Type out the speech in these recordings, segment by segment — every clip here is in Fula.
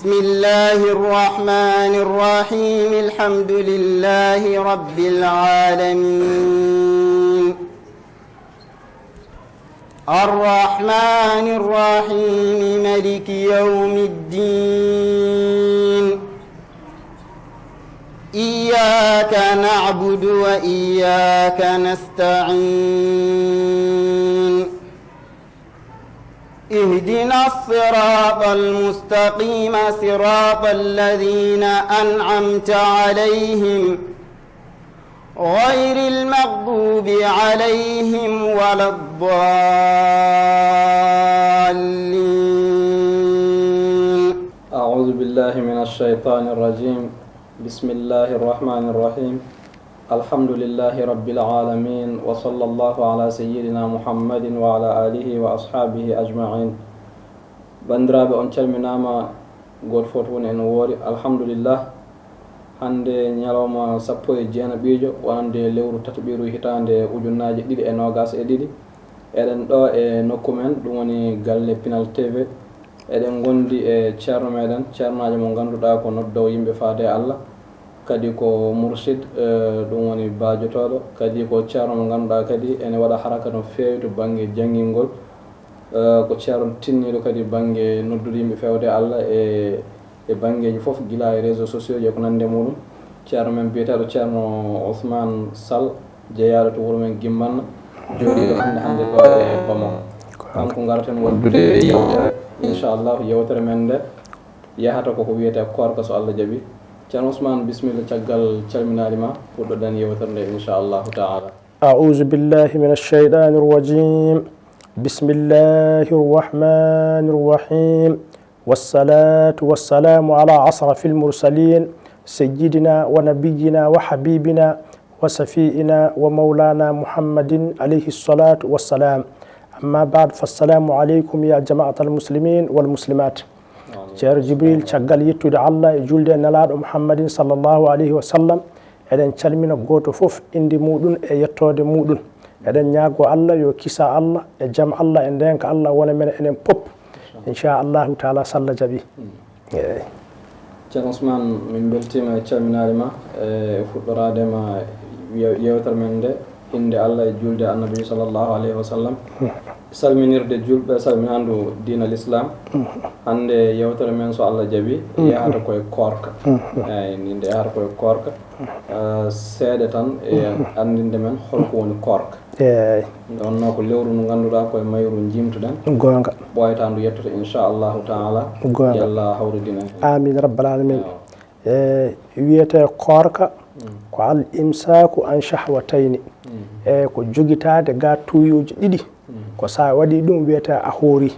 بسم الله الرحمن الرحيم الحمد لله رب العالمين الرحمن الرحيم مالك يوم الدين إياك نعبد وإياك نستعين اهدنا الصراط المستقيم صراط الذين أنعمت عليهم غير المغضوب عليهم ولا الضالين. أعوذ بالله من الشيطان الرجيم. بسم الله الرحمن الرحيم. الحمد لله رب العالمين وصلى الله على سيدنا محمد وعلى آله وأصحابه أجمعين. بندراب on calminama god fotun en wori alhamdulillah hande nyaloma sappo e jeena bijo wonande lewru tati biru hitande ujunnaje didi e nogas e didi eden do e nokkumen dum woni galle Pinal TV eden gondi e ceerno meden ceernaaje mo ganduda ko noddo yimbe faade Allah kadi ko mursid dum woni baajotodo kadi ko ceerno mo ganduda kadi ene wada haraka no feewi to bangi jangingol ko ceerno tinnido kadi bangi noddude yimbe fewde Allah e bangeji fof gila e réseaux sociaux je ko nande mudum ceerno men biyetedo ceerno Ousmane Sall jeeyaado to wuro men Gimbanna jodi do hande do e Bamako kanko ngaraten wondude yewtere inshallah yewtere men de yahata ko wiyete korka so Allah jabi ceerno Ousmane bismillah caggal calminarima pour do dan yewtere de inshallah taala. أعوذ بالله من الشيطان الرجيم بسم الله الرحمن الرحيم والصلاة والسلام على أشرف المرسلين سيدنا ونبينا وحبيبنا وسفيئنا ومولانا محمد عليه الصلاة والسلام. أما بعد فالسلام عليكم يا جماعة المسلمين والمسلمات. جار جبريل شغال يتود الله جلد نلاد محمد صلى الله عليه وسلم eden calmina goto fof indi mudun e yettode mudun eden nyaago Allah yo kisa Allah e jam Allah e denka Allah wona men enen pop inchallah taala salla jabi. ceerno Ousmane min beltima e calminarima e fuddoradema yewtere men de inde Allah e julde annabi sallallahu alaihi wasallam salminirde julbe salminandu diina l'islam hande yewtere men so Allah jabi yahata koye korka ninde yahata koye korka seede tan e andinde men holko woni korka donno ko lewru no ganduda koye mayru jimtuɗen gonga ɓoytandu yettoto inchallahu taala yalla hawridina amin rabbal alamin. wiyete korka ko al imsaku an shahwatayni ko jogitade ga tuyuji ɗiɗi ko sa waɗi ɗum wiyete a hoori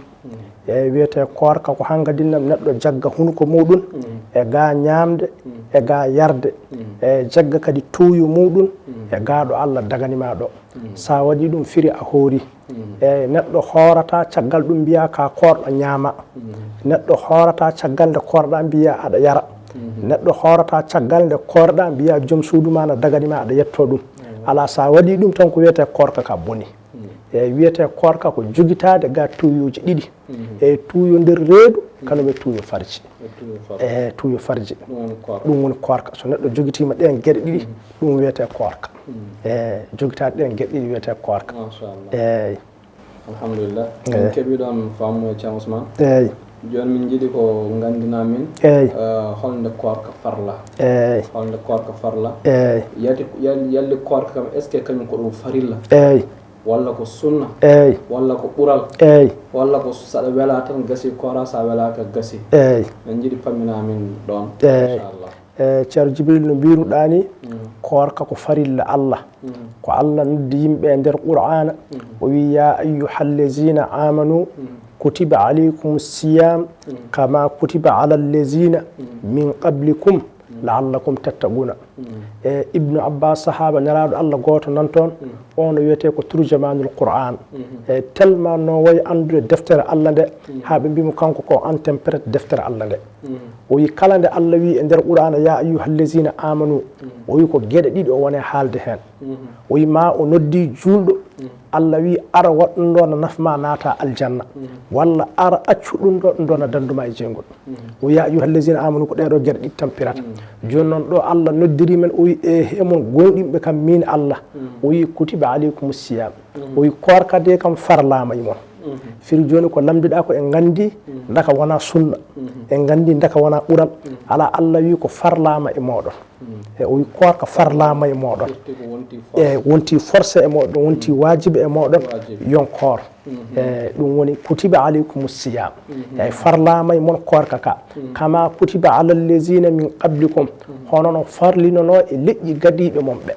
wiyete korka ko hangadinam neɗɗo jagga hunko muɗum e ga ñamde e ga yarde e jagga kadi tuuyu muɗum e gaɗo Allah daganima ɗo sa waɗi ɗum firi a hoori e neɗɗo hoorata caggal ɗum mbiya ka korɗo ñaama neɗɗo hoorata caggal nde korɗa mbiya aɗa yara neɗɗo hoorata caggal nde korɗa mbiya joom suudu ma na daganima aɗa yetto ɗum ala sa waɗi ɗum tan ko wiyete korka ka boni e wiyete korka ko jogitade ga tuyuji ɗiɗi e tuyo nder reedu kanum e tuyo farji e tuyo farji ɗum woni korka so neɗɗo jogitima ɗen gueɗe ɗiɗi ɗum wiyete korka e jogitade ɗen gueɗe ɗiɗi wiyete korka. eyyi alhamdulillah keɓiɗon famu e ceerno Ousmane. eyyi joni min jiiɗi ko gandina min eyyi holde korka farla eyyi holde korka farla eyyi yalli korka kam est ce que kañum ko ɗum farilla eyyi walla ko sunna eyyi walla ko ɓural eyyi walla ko saɗa wela tan gasi kora sa welaka gasi eyyi min jiiɗi pamminamin ɗon inchallah. ceerno Jibril no mbiruɗani korka ko farilla Allah ko Allah noddi yimɓe e nder qur'ana o wi ya ayyuhallazina amanu kutiba alaykum siyam kama kutiba ala allazina min qablikum la'allakum tattaquna ibnu abbas sahaba nelaɗo allah goto nan toon ono wiyete ko turjamanul qur'an tellement no wayi andude deftere allah nde haaɓe mbimo kanko ko interprète deftere allah nde o wi kala nde allah wi e nder qur'ana ya ayyuhallazina amanu o wi ko gueɗe ɗiɗi o wone haalde hen o wi ma o noddi julɗo allah wi ara waɗ ɗum ɗo no nafma naata aljanna walla ara accu ɗum ɗo ɗum ɗo no danduma e jeygol o ya ayyuhallazina amanu ko ɗeɗo gueɗe ɗiɗi tampirata joni noon ɗo allah noddiri men o wi e hemon gonɗinɓe kam min allah o wi kutiba aleykum siyam o wi korkade kam farlama e mon firi joni ko lamdiɗa ko en gandi daka wona sunna en gandi daka wona ɓural ala allah wi ko farlama e moɗon e o wi korka farlama e moɗon e wonti forcé e moɗon wonti wajibe e moɗon yon koor e ɗum woni kutiba aleykum siyam e farlama e mon korka ka kama kutiba alallezina min qablikum hono no farlinono e leƴƴi gadiɓe mon ɓe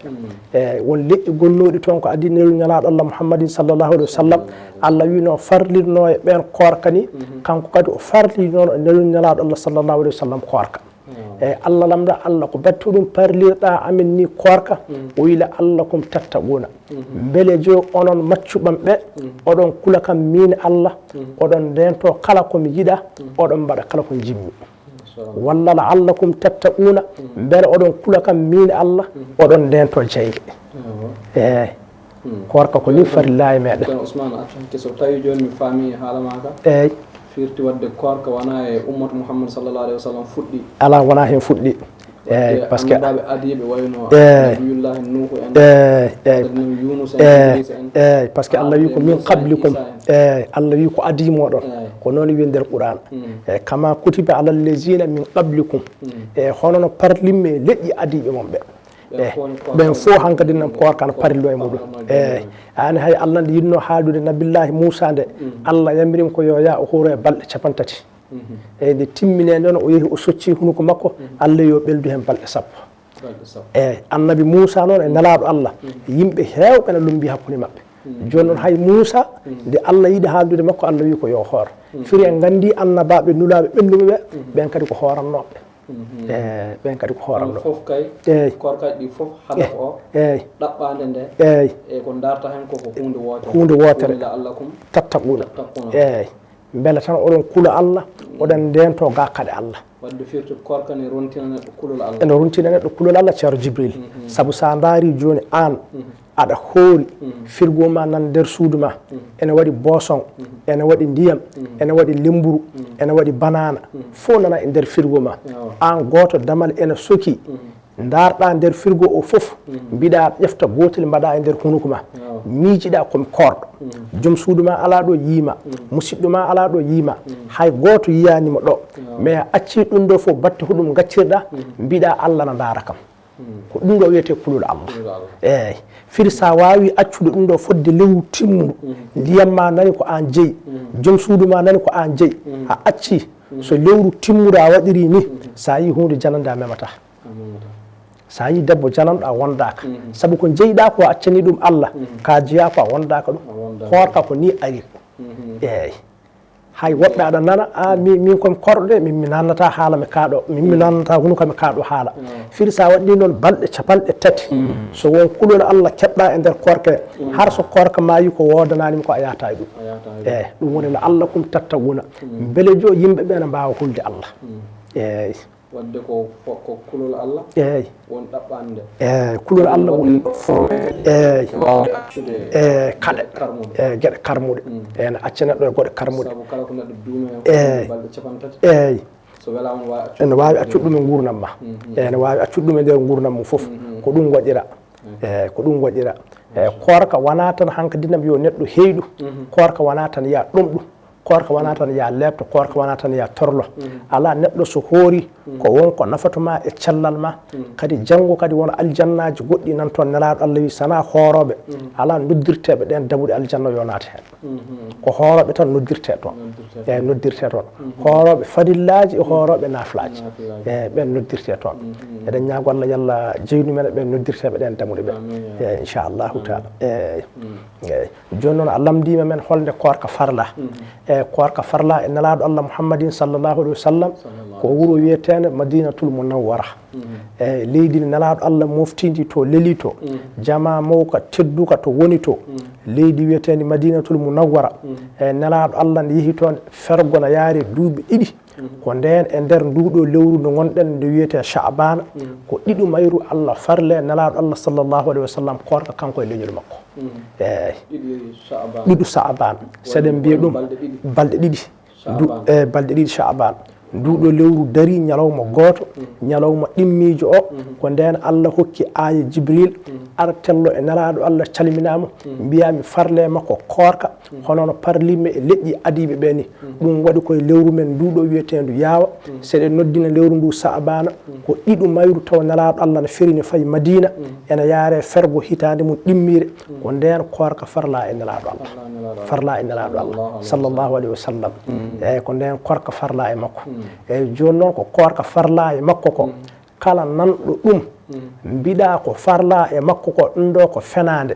e won leƴƴi gonnoɗi toon ko adinelu ñalaɗo allah muhammadin sallllahu alih wa sallam allah wi no farlino e ɓen korka ni kanko kadi o farlinono e nelu ñalaɗo allah sallllahu alih wa sallam korka e allah lamda allah ko battu ɗum parlirɗa amin ni korka o wila allah kum tattaquna beele jo onon maccuɓam ɓe oɗon kula kam min allah oɗon ndento kala komi yiɗa oɗon mbaɗa kala ko jimmi walla la allah kum tattaquna beele oɗon kula kam min allah oɗon ndento jeyge e korka ko ni farillahi meɗen Ousmane accanke so tawi joni mi faami haala maka eyyi firti wadde korka wona e ummatu mouhammad sallallahu alayhi wa sallam fuɗɗi ala wona hen fuɗɗi eyyi par ce que annabaɓe adiɓe wayno nabiyullahi nuhu en yunus en eyyi par ce que allah wi ko min qablikum eyyi allah wi ko adimoɗon ko noon wi nder qur'an eyyi kama kutiba alallezina min qablikum eyyi hono no parlimme leƴƴi adiɓe mon ɓe ɓen fof hankkadi nan korka no parillo e muɗum eyyi ani hay allah nde yinno haaldude nabillahi moussa nde allah yamirima ko yo ya o huuro e balɗe 50 eyyi nde timmine noon o yeehi o socci hunuko makko allah yo ɓeldu hen balɗe 10 eyyi annabi moussa noon e nelaɗo allah yimɓe hewɓe ne lumbi hakkude mabɓe joni noon hay moussa nde allah yiiɗi haaldude makko allah wi ko yo hoor firi en gandi annabaɓe nulaɓe ɓennuɓe ɓe ɓen kadi ko hoorannoɓe eyyi ɓen kadi ko hooranno fof kay eyyi korkaji ɗi fof hadaf o eyyi ɗaɓɓade nde eyyi e ko darta hen koko hunde wotere allah kum tattaquna eyyi beele tan oɗon kula allah oɗon ndento gakkade allah wadde firti korka ne rontina neɗɗo kulol allah ene rontina neɗɗo kulol allah ceero jibril saabu sa daari joni an aɗa hoori firgo ma nan nder suudu ma ene waɗi boson ene waɗi ndiyam ene waɗi lemburu ene waɗi banana fof nana e nder firgo ma an goto damal ene soki darɗa nder firgo o fof mbiɗa ƴefta gotel mbaɗa e nder hunuko ma miijiɗa komi korɗo joom suudu ma ala ɗo yiima musidɗo ma ala ɗo yiima hay goto yiyanima ɗo mais a acci ɗum ɗo fof batte huɗum gaccirɗa mbiɗa allah na daara kam ko ɗum ɗo wiyete kulol allah eyyi firi sa wawi accude ɗum ɗo fodde lewru timmuɗo ndiyam ma nani ko an jeeyi joom suudu ma nani ko an jeeyi a acci so lewru timmuɗo a waɗiri ni sa yi hunde janande a memata sa yi debbo jananɗo a wondaka saabu ko jeeyiɗa ko accani ɗum allah ka jeeya ko a wondaka ɗum hoorka ko ni ari eyyi hay woɓɓe aɗa nana a min komi korɗo de min mi nannata haala mi kaaɗo min mi nannata huno kami kaaɗo haala firi sa waɗɗi noon balɗe capanɗe 3 so won kulol allah keɓɗa e nder korka har so korka mayi ko wodananima ko a yata e ɗum eyyi ɗum woni no allah kum tattaguna beele jo yimɓe ɓe ne mbawa hulde allah eyyi wadde ko kulol allah eyyi won ɗaɓɓande eyyi kulol allah woni eyyi kaɗe gueɗe karmuɗe eyyi ne acca neɗɗo e goɗe karmuɗe saabu kala ko neɗɗo duume eyyi balɗe 50 eyyi so welama wawi ene wawi accude ɗum e gurdam ma eyyi ene wawi accude ɗum e nder gurdam mum foof ko ɗum waɗira eyyi ko ɗum waɗira eyyi korka wona tan hankkadinam yo neɗɗo heyɗu korka wona tan ya ɗomɗu korka wona tan ya lebto korka wona tan ya torlo ala neɗɗo so hoori ko wonko nafatuma e cellal ma kadi janggo kadi wona aljannaji goɗɗi nan toon nelaɗo allah wi sana hooroɓe ala noddirteɓe ɗen daɓuɗe aljanna yo naata hen ko hooroɓe tan noddirte toon eyyi noddirte toon hooroɓe fadillaji e hooroɓe naflaji eyyi ɓen noddirte toon eɗen ñaago allah yallah jeynu men ɓen noddirteɓe ɗen damuɗe ɓe eyyi inchallahu taala eyyi joni noon a lamdima men holde korka farla e korka farla e nelaɗo allah muhammadin sallllahu alayhi wa sallam ko wuuro wiyetede madinatul munawwara e leydi nelaɗo Allah moftidi to leli to jama mawka tedduka to woni to leydi wiyetedi Madinatul Munawwara e nelaɗo Allah ne yeehi toon fergona yaari duuɓi 2 ko nden e nder nduɗo lewru nde gonɗen nde wiyete Sha'bana ko 2 mayru Allah farle nelaɗo Allah sallallahu alaihi wasallam korka kanko e leñol makko eyi 2 Sha'ban seɗen mbiya ɗum balɗe 2 balɗe 2 Sha'ban nduɗo lewru dari ñalawma gooto ñalawma ɗimmijo o ko nden Allah hokki aya Jibril artello e nelaɗo Allah calminama mbiyami farle makko korka hono no parlimme e leƴƴi adiɓe ɓe ni ɗum waɗi koye lewru men nduɗo wiyetendu yaawa seɗen noddina lewru ndu Sha'bana ko 2 mayru taw nelaɗo Allah ne ferini fayi Madina ene yaare fergo hitande mum ɗimmire ko nden korka farla e nelaɗo Allah farla e nelaɗo Allah sallallahu alaihi wasallam eyyi ko nden korka farla e makko eyyi joni noon ko korka farla e makko ko kala nanɗo ɗum mbiɗa ko farla e makko ko ɗum ɗo ko fenade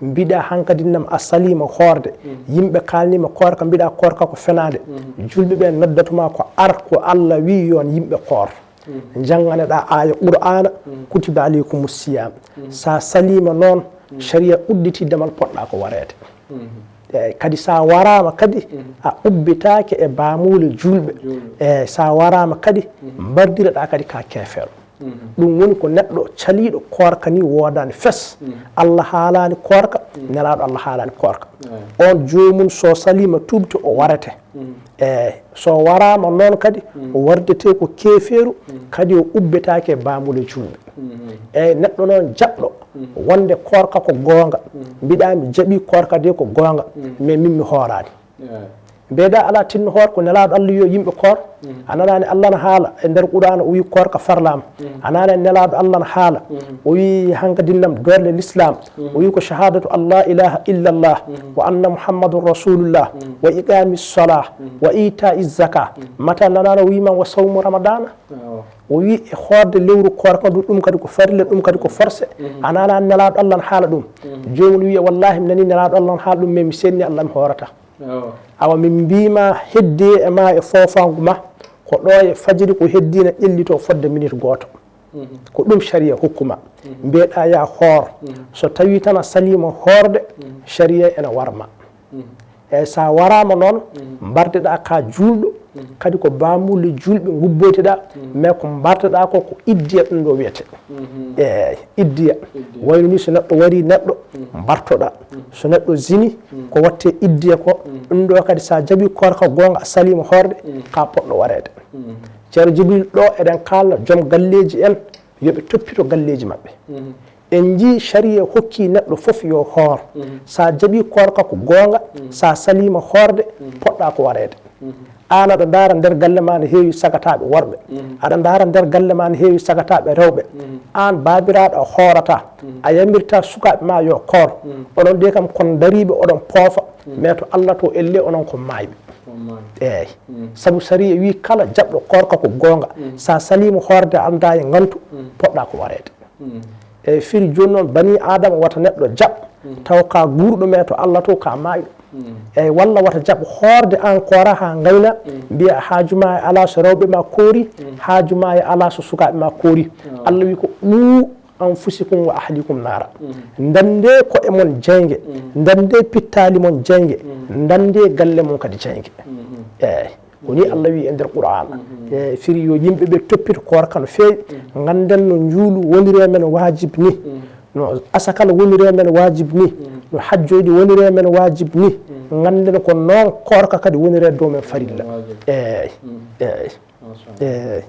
mbiɗa hankadi nam a salima hoorde yimɓe kalnima korka mbiɗa korka ko fenade julɓe ɓe noddatuma ko ar ko Allah wi yon yimɓe koor janganeɗa aya Qur'ana kutiba aleykumus siyam sa salima noon sharia udditi damal poɗɗa ko warede eyyi kadi sa warama kadi a ubbitake e bamule julɓe eyyi sa warama kadi bardireɗa kadi ka kefeɗo ɗum woni ko neɗɗo caliɗo korka ni wodani fes Allah haalani korka nelaɗo Allah haalani korka on jomum so salima tubte o warete eyyi so warama noon kadi o wardete ko keferu kadi o ubbitake e bamule julɓe eyyi neɗɗo noon jaɓɗo wonde korka ko gonga mbiɗa mi jaaɓi korka de ko gonga mais min mi hoorani mbeɗa ala tinno hoor ko nelaɗo Allah yo yimɓe koor ananani Allah ne haala e nder Qur'ana o wi korka farlama anani nelaɗo Allah ne haala o wi hankadinnam dorle l'islam o wi ko shahadatu Allah ilaha illallah wa anna muhammadun rasulullah wa iqami salah wa ita'i zaka mata nanano wiman wa sawmu ramadana o wi e hoorde lewru korka du ɗum kadi ko farille ɗum kadi ko forcé anana nelaɗo Allah ne haala ɗum jomum wiya wallahi mi nani nelaɗo Allah ne haala ɗum mais mi senni Allah mi hoorata awa min mbima heddi e ma e fofangu ma ko ɗo e fajiri ko heddina ƴellito fodde minute goto ko ɗum sharia hokkuma mbeɗa ya hoor so tawi tan a salima hoorde sharia ene warma eyyi sa warama noon bardeɗa ka julɗo kadi ko bamule julɓe gubboyteɗa mais ko bardeɗa ko ko iddiya ɗum ɗo wiyete eyyi iddiya wayno ni so neɗɗo wari neɗɗo bartoɗa so neɗɗo zini ko watte iddiya ko ɗum ɗo kadi sa jaaɓi korka gonga a salima hoorde ka poɗɗo warede ceerno Jibril ɗo eɗen kalna joom galleji en yoɓe toppito galleji mabɓe en jii sharia hokki neɗɗo foof yo hoor sa jaaɓi korka ko gonga sa salima hoorde poɗɗa ko warede an aɗa daara nder galle ma ne heewi sagataɓe worɓe aɗa daara nder galle ma ne heewi sagataɓe rewɓe an babiraɗo a hoorata a yamirta sukaɓe ma yo koor onon de kam kon dariɓe oɗon poofa mais to Allah to elle onon ko mayɓe eyyi saabu sharia wi kala jaɓɗo korka ko gonga sa salima hoorde anda e ngantu poɗɗa ko warede eyyi firi joni noon bani adama wata neɗɗo jaɓ taw ka gurɗo me to Allah to ka mayɗo eyyi walla wata jaɓ hoorde an kora ha gayna mbiya haajuma e ala so rewɓe ma koori haajuma e ala so sukaɓe ma koori Allah wi ko anfusikum wa ahlikum nara dande koɗe mon jeyge dande pittali mon jeyge dande galle mon kadi jeyge eyyi woni Allah wi e nder Qur'ana e firi yo yimɓeɓe toppito korka no feewi ganden no juulu wonire men wajib ni no asakala wonire men wajib ni no hajjoji wonire men wajib ni ganden ko noon korka kadi wonire dow men farilla eyyi eyyi eyyi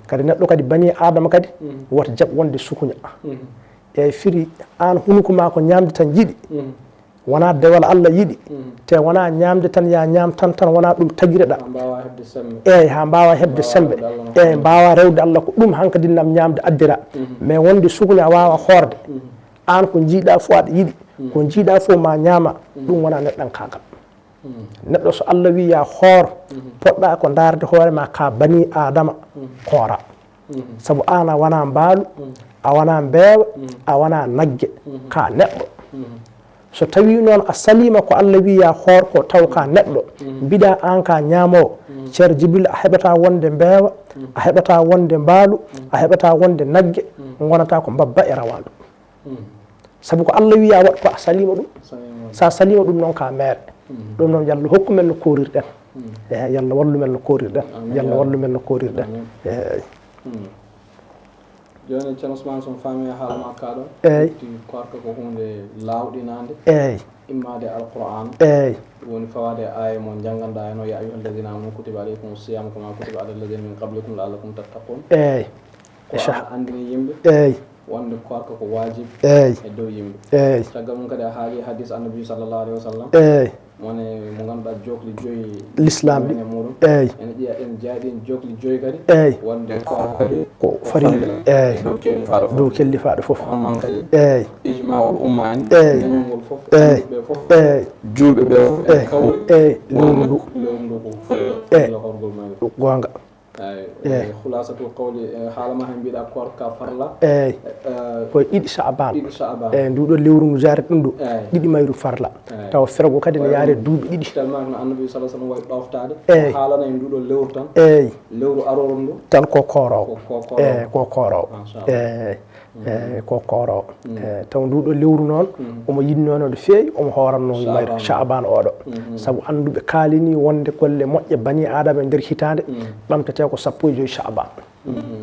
kadi neɗɗo kadi bani adama kadi wota jaɓ wonde sukuña eyyi firi an hunuko ma ko ñamde tan jiiɗi wona dewal Allah yiɗi te wona ñamde tan ya ñam tan wona ɗum tagireɗa eyyi ha mbawa hebde sembe eyyi mbawa rewde Allah ko ɗum hankadi nam ñamde addira mais wonde sukuña wawa hoorde an ko jiiɗa fo aɗa yiɗi ko jiiɗa fo ma ñama ɗum wona neɗɗan kagal neɗɗo so Allah wi ya hoor poɗɗa ko darde hoorema ka bani adama hoora saabu an a wona mbaalu a wona mbeewa a wona nagge ka neɗɗo so tawi noon a salima ko Allah wi ya hoor ko taw ka neɗɗo mbiɗa an ka ñamowo ceerno Jibril a heɓata wonde mbeewa a heɓata wonde mbaalu a heɓata wonde nagge gonata ko mbabba e rawanɗu sabu ko Allah wiya waɗ ko a salima ɗum sa salima ɗum noon ka meere ɗum noon yallah hokku men no korirɗen eyi yallah wallu men no korirɗen yallah wallu men no korirɗen eyi joni ceerno Ousmane son faami haalama kaɗo eyi korka ko hunde lawɗinade eyi immade alquran eyi woni fawade aya mo jangganɗa hen o ya ayyuha alladina amanu kutiba alaykum siyam kama kutiba ala alladina min qablikum la'allakum tattaqun eyi ko andini yimɓe eyi wonde korka ko wajib eyi e dow yimɓe eyi caggal mum kadi a haali hadis annabi sallallahu alayhi wa sallam eyi wone mo ganduɗa jokli joyi l'islam ɗi muɗum eyi ene ƴiya en jaaɗi en jokli joyi kadi eyi wonde korka kadi ko farilla eyi dow kellifaɗo foof eyi ijma'ul ummani eyi ñamgol foof eyi ɓe foof eyi julɓe ɓe eyi kawri eyi lewru ndu ko horgol mayre gonga eyi khulasatul qawli haalama hen mbiɗa korka farla eyi koye ɗiɗi Sha'ban ɗiɗi Sha'ban eyi nduɗo lewru ndu jaret ɗum ɗo ɗiɗi mayru farla tawa fergo kadi ne yaare duuɓi ɗiɗi tellement no annabi sallallahu alaihi wasallam wayi ɗoftade eyi haalana en nduɗo lewru tan eyi lewru aroru ndu tan ko korowo ko eyi ko korowo eyi eyi ko korowo taw nduɗo lewru noon omo yinnono no feewi omo horanno mayre Sha'ban oɗo saabu anduɓe kaalini wonde golle moƴƴe bani adama e nder hitande ɓamtete ko 15 Sha'ban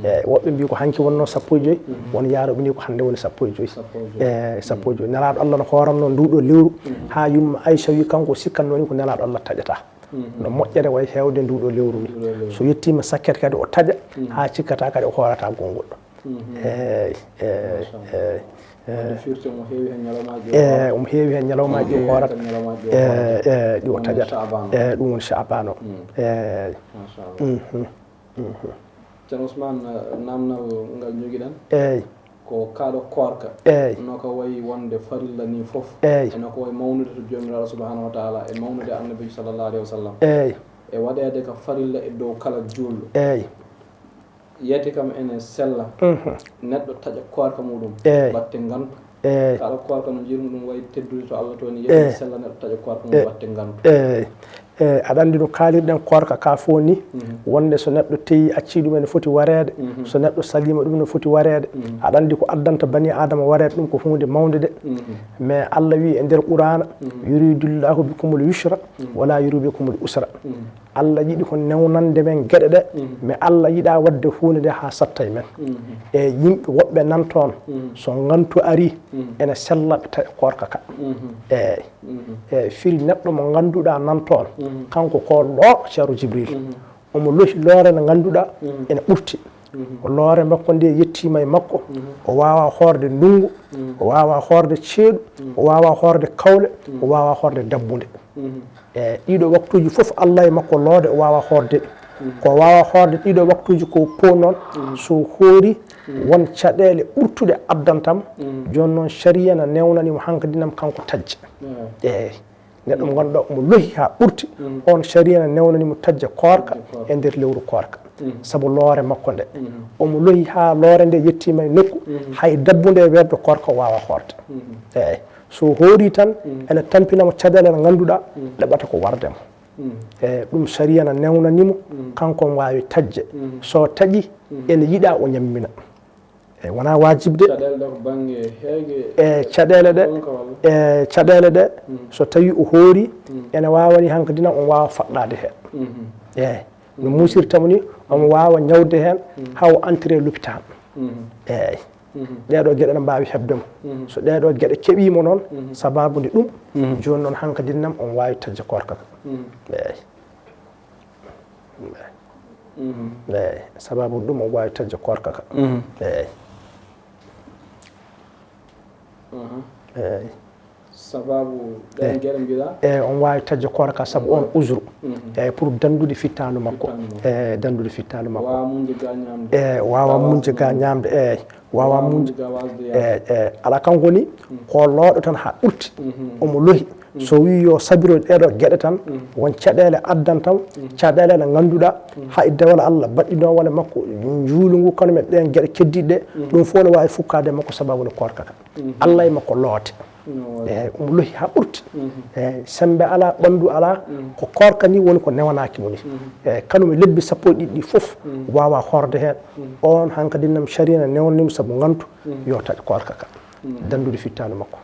eyi woɓɓe mbi ko hanki wonno 15 won yaaroɓe ni ko hande woni 15 eyi 15 nelaɗo Allah no horanno nduɗo lewru ha yumma Aisha wi kanko sikkanno ni ko nelaɗo Allah taƴata no moƴƴere way hewde nduɗo lewru ni so yettima sakket kadi o taƴa ha cikkata kadi o horata gongol eyi eyi eyi omo heewi hen ñalawmaji o horata ɗi o taƴata eyi ɗum woni Sha'ban o eyi ceerno Ousmane namnal ngal joguiɗen eyi ko kaɗo korka eyi noko wayi wonde farilla ni foof eyi enoko wayi mawnude to jomiraɗo subhanahu wa taala e mawnude annabi sallallahu alayhi wa sallam eyi e waɗede ko farilla e dow kala julɗo eyi yiyete kam ene sella neɗɗo taƴa korka muɗum watte gantu eyi kala korka no jiirum ɗum wayi teddude to Allah toon yiyete sella neɗɗo taƴa korka mum watte gantu eyi eyi aɗa andi no kaalirɗen korka ka fo ni wonde so neɗɗo teyi acci ɗum ene foti wareede so neɗɗo salima ɗum ne foti wareede aɗa andi ko addanta bani adama wareede ɗum ko hunde mawde de mais Allah wi e nder qur'ana yuridullahu bikumul yusra wala yuridu bikumul usra Allah yiɗi ko newnande men gueɗe ɗe mais Allah yiɗa wadde hunde nde ha satta e men e yimɓe woɓɓe nan toon so gantu ari ene sellaɓe tawi korka ka eyi eyi firi neɗɗo mo ganduɗa nan toon kanko ko loo ceero Jibril omo lohi loore nde ganduɗa ene ɓurti loore makko nde yettima e makko o wawa horde ndungu o wawa horde ceeɗu o wawa horde kawle o wawa horde dabbude eyi ɗiɗo waktuji foof Allah e makko loode o wawa horde ko wawa horde ɗiɗo waktuji ko po noon so hoori won caɗele ɓurtuɗe addantam joni noon sharia ne newnanimo hankadinam kanko tajja eyi neɗɗo mo ganduɗa omo lohi ha ɓurti on sharia ne newnanimo tajja korka e nder lewru korka saabu loore makko nde omo lohi ha loore nde yettima e nokku hay dabbude e weddo korka o wawa horde eyi so hoori tan ene tampinamo caɗele ne ganduɗa ɗeɓata ko wardemo eyi ɗum sharia ne newnanimo kanko on wawi tajje so taƴi ene yiiɗa o ñammina eyi wona wajibde e caɗele ɗe e caɗele ɗe so tawi o hoori ene wawani hankadina on wawa faɗɗade hen eyi no musirtamo ni omo wawa ñawde hen ha o entré l'hôpital eyi ɗeɗo gueɗe ne mbawi hebdemo so ɗeɗo gueɗe keeɓimo noon sababude ɗum joni noon hankadinnam on wawi tajja korka ka eyi eyi sababude ɗum on wawi tajja korka ka eyi eyi sababu ɗen gueɗe mbiɗa eyi on wawi tajja korka saabu on usru eyi pour dandude fittandu makko eyi dandude fittandu makko eyi wawa munje ga ñamde eyi wawa munje eyi ala kanko ni ko looɗo tan ha ɓurti omo lohi so wi yo sabiro ɗeɗo gueɗe tan won caɗele addantam caɗele ɗe ganduɗa hay dewal Allah baɗɗinowale makko juulu ngu kono men ɗen gueɗe keddiɗe ɗum fof ne wawi fukkade makko sababu ne korka ka Allah e makko loote lohi ha ɓurti sembe ala ɓandu ala ko korka ni woni ko newanaki moni kanum lebbi sappo e ɗiɗi fof wawa horde hen on hankadinnam sharia ne newnanimo saabu gantu yo taƴ korka ka dandude fittanu makko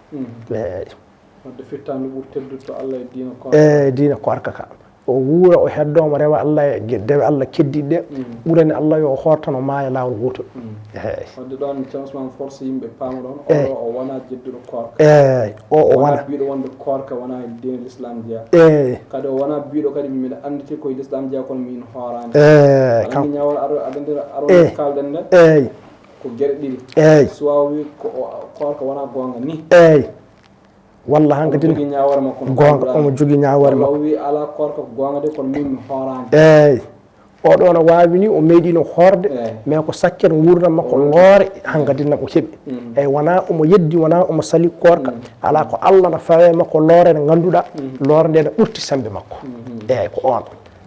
wadde fittanu ɓuuri teddude to Allah e diina korka diina korka ka o wuura o heddoma rewa Allah e dewe Allah keddiɗe ɗe ɓurani Allah yo hortano maaya lawol gotol wadde ɗon ceerno force yimɓe paama ɗon o wona jedduɗo korka o wona biɗo wonde korka wona e diine l'islam jeeya kadi o wona biɗo kadi mbiɗa anditi koye l'islam jeeya kono min horani alamin ñawol aɗa aro kalden nde ko gueɗe ɗiɗi so wawi korka wona gonga ni walla hankadi gonga omo jogui ñawore makko wi ala korka ko gonga de kono min mi horani oɗo no wawi ni o meeɗino horde mais ko sakkete gurdam makko loore hankkadinam o heeɓi eyyi wona omo yeddi wona omo sali korka ala ko Allah no fawe makko loore nde ganduɗa loore nde ne ɓurti sembe makko eyyi ko on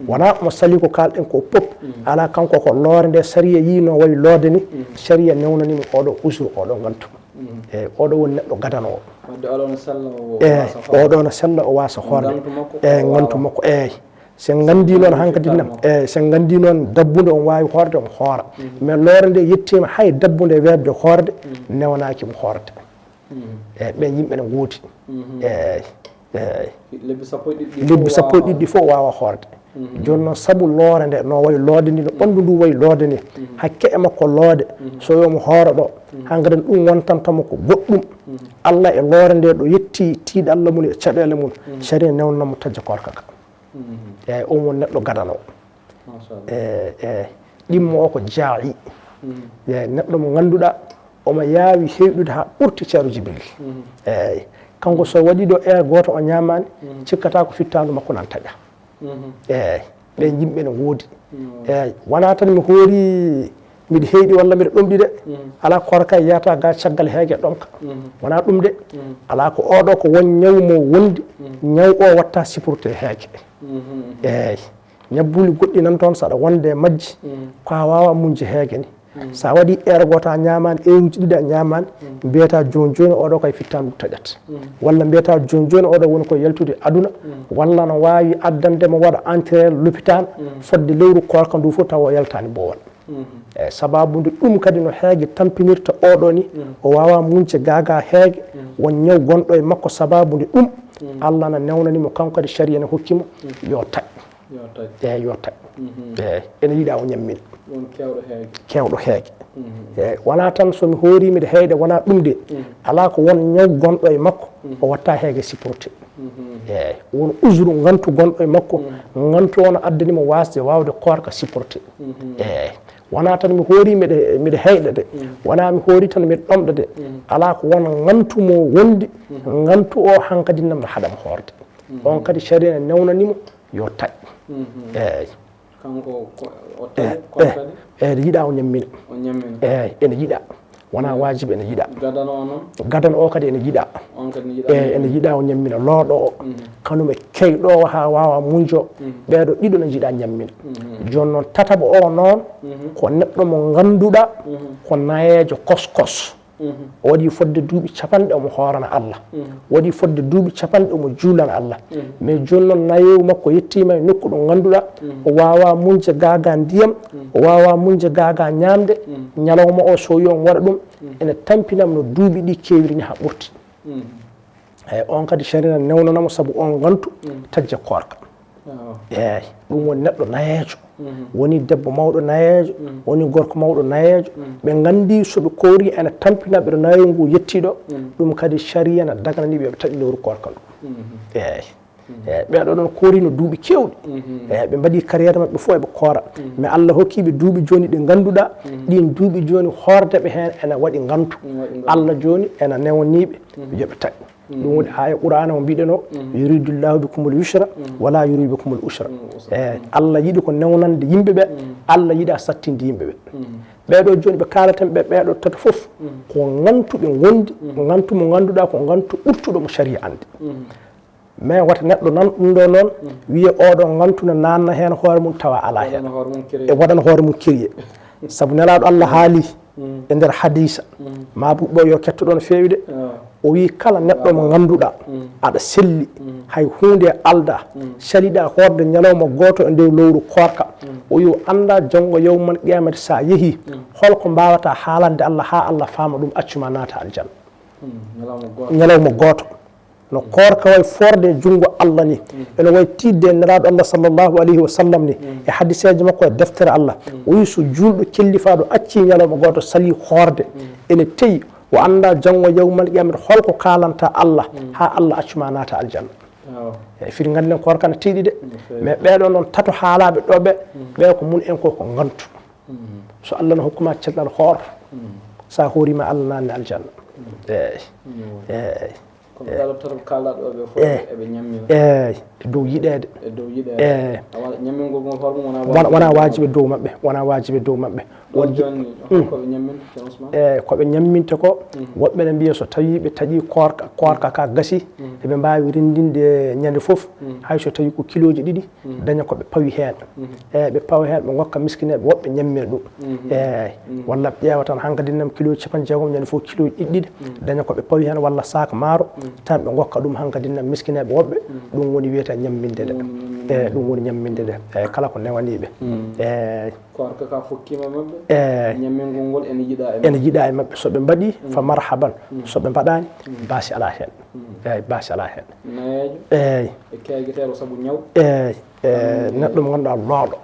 wona omo sali ko kalɗen ko pop ala kanko ko loore nde saria yino wayi loode ni saria newnanimo oɗo usuru oɗo gantu eyyi oɗo woni neɗɗo gadanowo oɗo no sella o wasa horde gantu makko eyyi sen gandi noon hankkadinam sen gandi noon dabbude on wawi horde on hoora mais loore nde yettima hay dabbude webde horde newanaki mo horde eyyi ɓen yimɓe ne gooti lebbi sappo e ɗiɗɗi fof wawa horde joni noon saabu loore nde no wayi loode ni no ɓandu ndu wayi loode ni hakke e makko loode so yomo hoora ɗo hankkadi ɗum wontantamo ko goɗɗum Allah e loore nde ɗo yetti tiiɗe Allah mum e caɗele mum saria newnanamo tajja korka ka eyyi on woni neɗɗo gadanowo ɗimmo o ko jaayi eyyi neɗɗo mo ganduɗa omo yaawi hewɗude ha ɓurti ceero Jibril eyyi kanko so waɗi ɗo goto o ñamani cikkata ko fittandu makko nan taƴa eyyi ɓen yimɓe ne woodi eyyi wona tan mi hoori mbiɗa heyɗi walla mbiɗa ɗomɗi de ala korka yiyata ga caggal heegue ɗomka wona ɗum de ala ko oɗo ko won ñaw mo wondi ñaw o watta sipurte heegue eyyi ñabbuli goɗɗi nan toon saɗa wonde e majji ko a wawa muñje heegue ni sa waɗi goto a ñamani uji ɗiɗi a ñamani mbiyata joni joni oɗo koye fittandu taƴat walla mbiyata joni joni oɗo woni koye yaltude aduna walla no wawi addandemo waɗa entré l'hôpital fodde lewru korka ndu fof tawa o yaltani bowal eyyi sababude ɗum kadi no heegue tampinirta oɗo ni o wawa muñje gaga heegue won ñaw gonɗo e makko sababude ɗum Allah na newnanimo kanko kadi saria ne hokkimo yo taƴ eyyi yo taƴ eyyi ene yiiɗa o ñammina kewɗo heegue eyyi wona tan somi hoori mbiɗa heyɗe wona ɗum de ala ko won ñaw gonɗo e makko o watta heegue supporté eyyi won usuru gantu gonɗo e makko gantu o no addanimo wasde wawde korka supporté eyyi wona tan mi hoori mbiɗa heyɗa de wona mi hoori tan mbiɗa ɗomɗa de ala ko won gantu mo wondi gantu o hankkadinam no haɗamo horde on kadi saria ne newnanimo yo taƴ eyyi kanko ene yiiɗa o ñammina eyyi ene yiiɗa wona wajibe ene yiiɗa gadano o kadi ene yiiɗa eyyi ene yiiɗa o ñammina looɗo o kanume keyɗowo ha wawa muñjo ɓeeɗo ɗiɗo ne jiiɗa ñammina joni noon tataɓo o noon ko neɗɗo mo ganduɗa ko nayejo koskos o waɗi fodde duuɓi capanɗe omo hoorana Allah waɗi fodde duuɓi capanɗe omo juulana Allah mais joni noon nayewu makko yettima e nokku ɗo ganduɗa o wawa muñje gaga ndiyam o wawa muñje gaga ñamde ñalawma o so yi on waɗa ɗum ene tampinam no duuɓi ɗi kewiri ni ha ɓurti eyyi on kadi saria newnanamo saabu on gantu tajja korka eyyi ɗum woni neɗɗo nayejo woni debbo mawɗo nayejo woni gorko mawɗo nayejo ɓe gandi soɓe koori ene tampina ɓeɗo nayewu ngu yettiɗo ɗum kadi saria ne dagananiɓe ɓe taƴi lewru korka ndu eyyi eyyi ɓeɗo ɗon koorino duuɓi kewɗi eyyi ɓe mbaɗi carriére mabɓe fof eɓe koora mais Allah hokkiɓe duuɓi joni ɗi ganduɗa ɗin duuɓi joni hordeɓe hen ene waɗi gantu Allah joni ene newniɓe yooɓe taƴ ɗum woni aya qur'ana mo mbiɗen o yuridullahu bikumul yusra wala yuridu bikumul usra eyyi Allah yiiɗi ko newnande yimɓeɓe Allah yiiɗa sattinde yimɓeɓe ɓeɗo joni ɓe kalaten ɓeɗo tata foof ko gantuɓe gondi gantu mo ganduɗa ko gantu ɓurtuɗo mo saria ande mais wata neɗɗo nan ɗum ɗo noon wiye oɗo gantu ne nanna hen hoore mum tawa ala hen e waɗana hoore mum kiriye saabu nelaɗo Allah haali e nder hadisa ma ɓuɓɓo yo kettoɗo no fewi de o wi kala neɗɗo mo ganduɗa aɗa selli hay hunde alda saliɗa horde ñalawma goto e ndew lowru korka o wi anda janggo yawmal qiyamati sa yeehi holko mbawata haalande Allah ha Allah faama ɗum accuma naata aljanna ñalawma goto no korka way forde jungo Allah ni ene way tidde neraɗo Allah sallallahu alayhi wa sallam ni e hadiseji makko e deftere Allah o wi so julɗo kellifaɗo acci ñalawma goto sali horde ene teyi o anda janggo yawmal qiyamati holko kalanta Allah ha Allah accuma naata aljanna e firi ganden korka ne tiiɗi de mais ɓeɗo noon tato haalaɓe ɗo ɓe ko mun en koko gantu so Allah no hokkuma cellal hoor sa hoorima Allah nanne aljanna eyyi eyyi dow yiɗede wona wajiɓe dow mabɓe wona wajiɓe dow mabɓe koɓe ñamminta ko woɓɓe ne mbiya so tawi ɓe taƴi korka ka gasi eɓe mbawi rendinde ñande foof hay so tawi ko kiloji 2 daña koɓe pawi hen ɓe pawa hen ɓe gokka miskineɓe woɓɓe ñammina ɗum walla ɓe ƴeewa tan hankkadinam kiloji 60 ñande foof kiloji 2 daña koɓe pawi hen walla sac maaro tan ɓe gokka ɗum hankkadinam miskineɓe woɓɓe ɗum woni wiyete ñamminde de ɗum woni ñamminde de eyyi kala ko newaniɓe eyyi korka ka fokkima mabɓe ñammingol ngol ene jiiɗa e mabɓe soɓe mbaɗi fa marhaban soɓe mbaɗani baasi ala hen eyyi baasi ala hen nayejo eyyi e kaygueteɗo saabu ñaw eyyi neɗɗo mo ganduɗa looɗo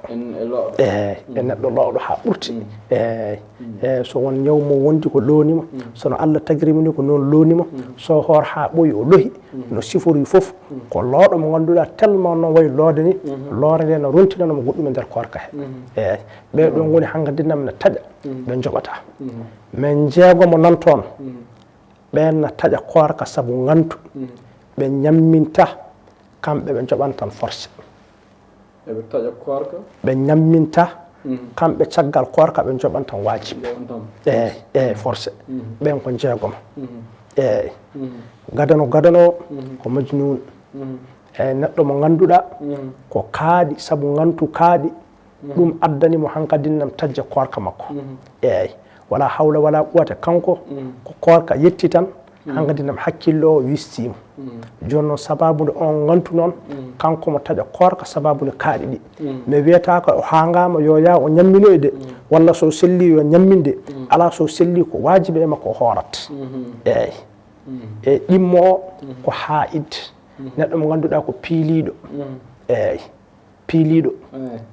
eyyi neɗɗo looɗo ha ɓurti eyyi so won ñaw mo wondi ko loonima sono Allah tagrima ni ko noon loonima so hoor ha ɓooyi o lohi no sifori foof ko looɗo mo ganduɗa tellement noon wayi loode ni loore nde no rontinanamo goɗɗum e nder korka he eyyi ɓeɗon goni hankkadinam ne taƴa ɓe joɓata min jeegomo nan toon ɓen na taƴa korka saabu gantu ɓe ñamminta kamɓe ɓe joɓan tan forcé eɓe taƴa korka ɓe ñamminta kamɓe caggal korka ɓe joɓan tan wajiɓe eyyi forcé ɓen ko jeegoma eyyi gadano ko majnun eyyi neɗɗo mo ganduɗa ko kaaɗi saabu gantu kaaɗi ɗum addanimo hankkadinnam tajja korka makko eyyi wala hawla wala quwata kanko ko korka yetti tan hankkadinam hakkillo o wistima joni noon sababude on gantu noon kanko mo taƴa korka sababude kaaɗi ɗi mais wiyata ko o hangama yo yaa o ñamminoyde walla so selli yo ñamminde ala so selli ko wajibe e makko o hoorat eyyi e ɗimmo o ko haa'id neɗɗo mo ganduɗa ko piiliɗo eyyi piiliɗo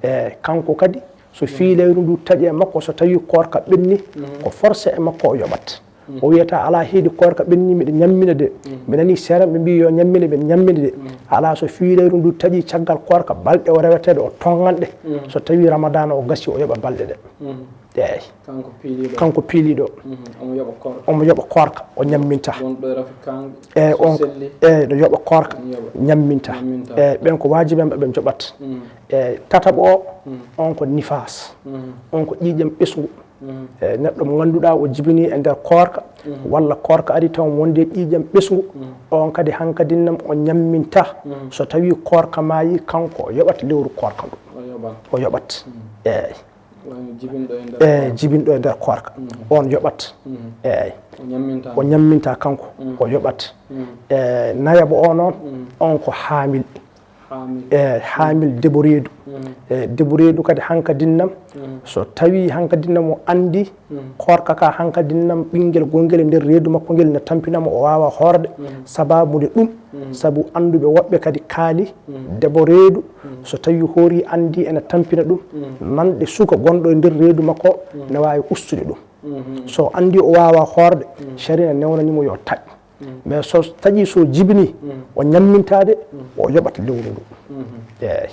eyyi kanko kadi so fiileyru ndu taƴi e makko so tawi korka ɓenni ko forcé e makko o yoɓat o wiyata ala heedi korka ɓenni miɗe ñammina de mi nani seeram ɓe mbi yo ñammine ɓe ñammine de ala so fiileyru ndu taƴi caggal korka balɗe o rewetede o tonganɗe so tawi ramadana o gasi o yoɓa balɗe ɗe eyyi kanko piiliɗo omo yoɓa korka o ñamminta eyyi on eyyi ɗo yoɓa korka ñamminta eyyi ɓen ko wajiɓe mɓe ɓe joɓat eyyi tataɓo o on ko nifas on ko ƴiƴam ɓesgu eyyi neɗɗo mo ganduɗa o jibini e nder korka walla korka ari taw wonde ƴiƴam ɓesgu on kadi hankkadinnam o ñamminta so tawi korka mayi kanko o yoɓat lewru korka ndu o yoɓat eyyi eyyi jibinɗo e nder korka on yoɓat eyyi o ñamminta kanko o yoɓat eyyi nayaɓo o noon on ko haamil eyyi haamil debo reedu eyyi debo reedu kadi hankkadinnam so tawi hankkadinnam o andi korka ka hankkadinnam ɓinguel gonguel e nder reedu makko ngel ne tampinamo o wawa hoorde sababude ɗum saabu anduɓe woɓɓe kadi kaali debo reedu so tawi hoori andi ene tampina ɗum nanɗe suka gonɗo e nder reedu makko ne wawi ustude ɗum so andi o wawa hoorde sharia newnanimo yo taƴ mais so taƴi so jibini o ñammintade o yoɓat lewru ndu eyyi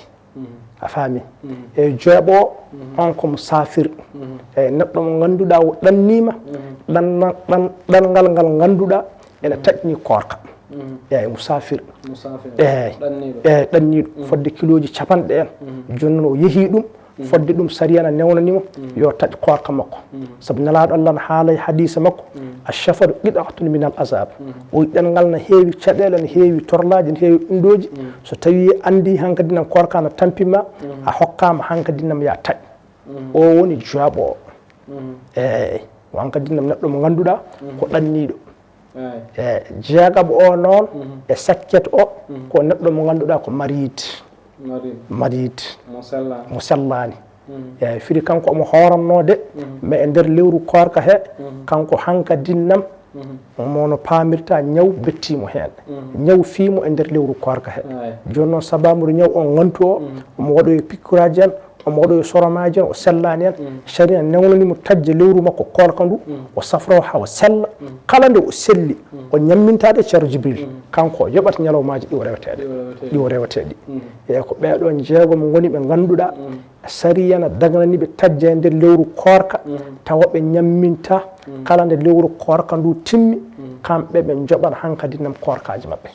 a faami eyyi jeeɓo on komo safir eyyi neɗɗo mo ganduɗa o ɗannima ɗanngal ngal ganduɗa ene taƴni korka eyyi musafir eyyi ɗanniɗo fodde kiloji capanɗe en joni noon o yeehi ɗum fodde ɗum sariyana newnanimo yo taƴ korka makko saabu nelaɗo Allah ne haala e hadisa makko achafaru qit'atun min al azab o ɗengal ne heewi caɗele ne heewi torlaji ne heewi ɗundoji so tawi andi hankkadinam korka no tampima a hokkama hankkadinam ya taƴ o woni jaaɓo o eyyi hankkadinam neɗɗo mo ganduɗa ko ɗanniɗo jeegam o noon e sakket o ko neɗɗo mo ngannduɗaa ko mariide mo sellani eyyi firi kanko omo hoorannode mais e nder lewru korka he kanko hankadinnam omono paamirta ñaw bettimo heen ñaw fiimo e nder lewru korka he joni noon sababude ñaw on ngantu o omo waɗoye pikkuraji en omo waɗoye soromaji en o sellani en sharia newnanimo tajje lewru makko kolka ndu o safro ha o sella kala nde o selli o ñammintade ceerno Djibril kanko o yoɓata ñalawmaji ɗi o rewateɗi eyyi ko ɓeɗon jeegom goni ɓe ngannduɗa sharia na dagananiɓe tajje e nder lewru korka tawa ɓe ñamminta kala nde lewru korka ndu timmi kamɓe ɓe joɓan hankadi nam korkaji maɓɓe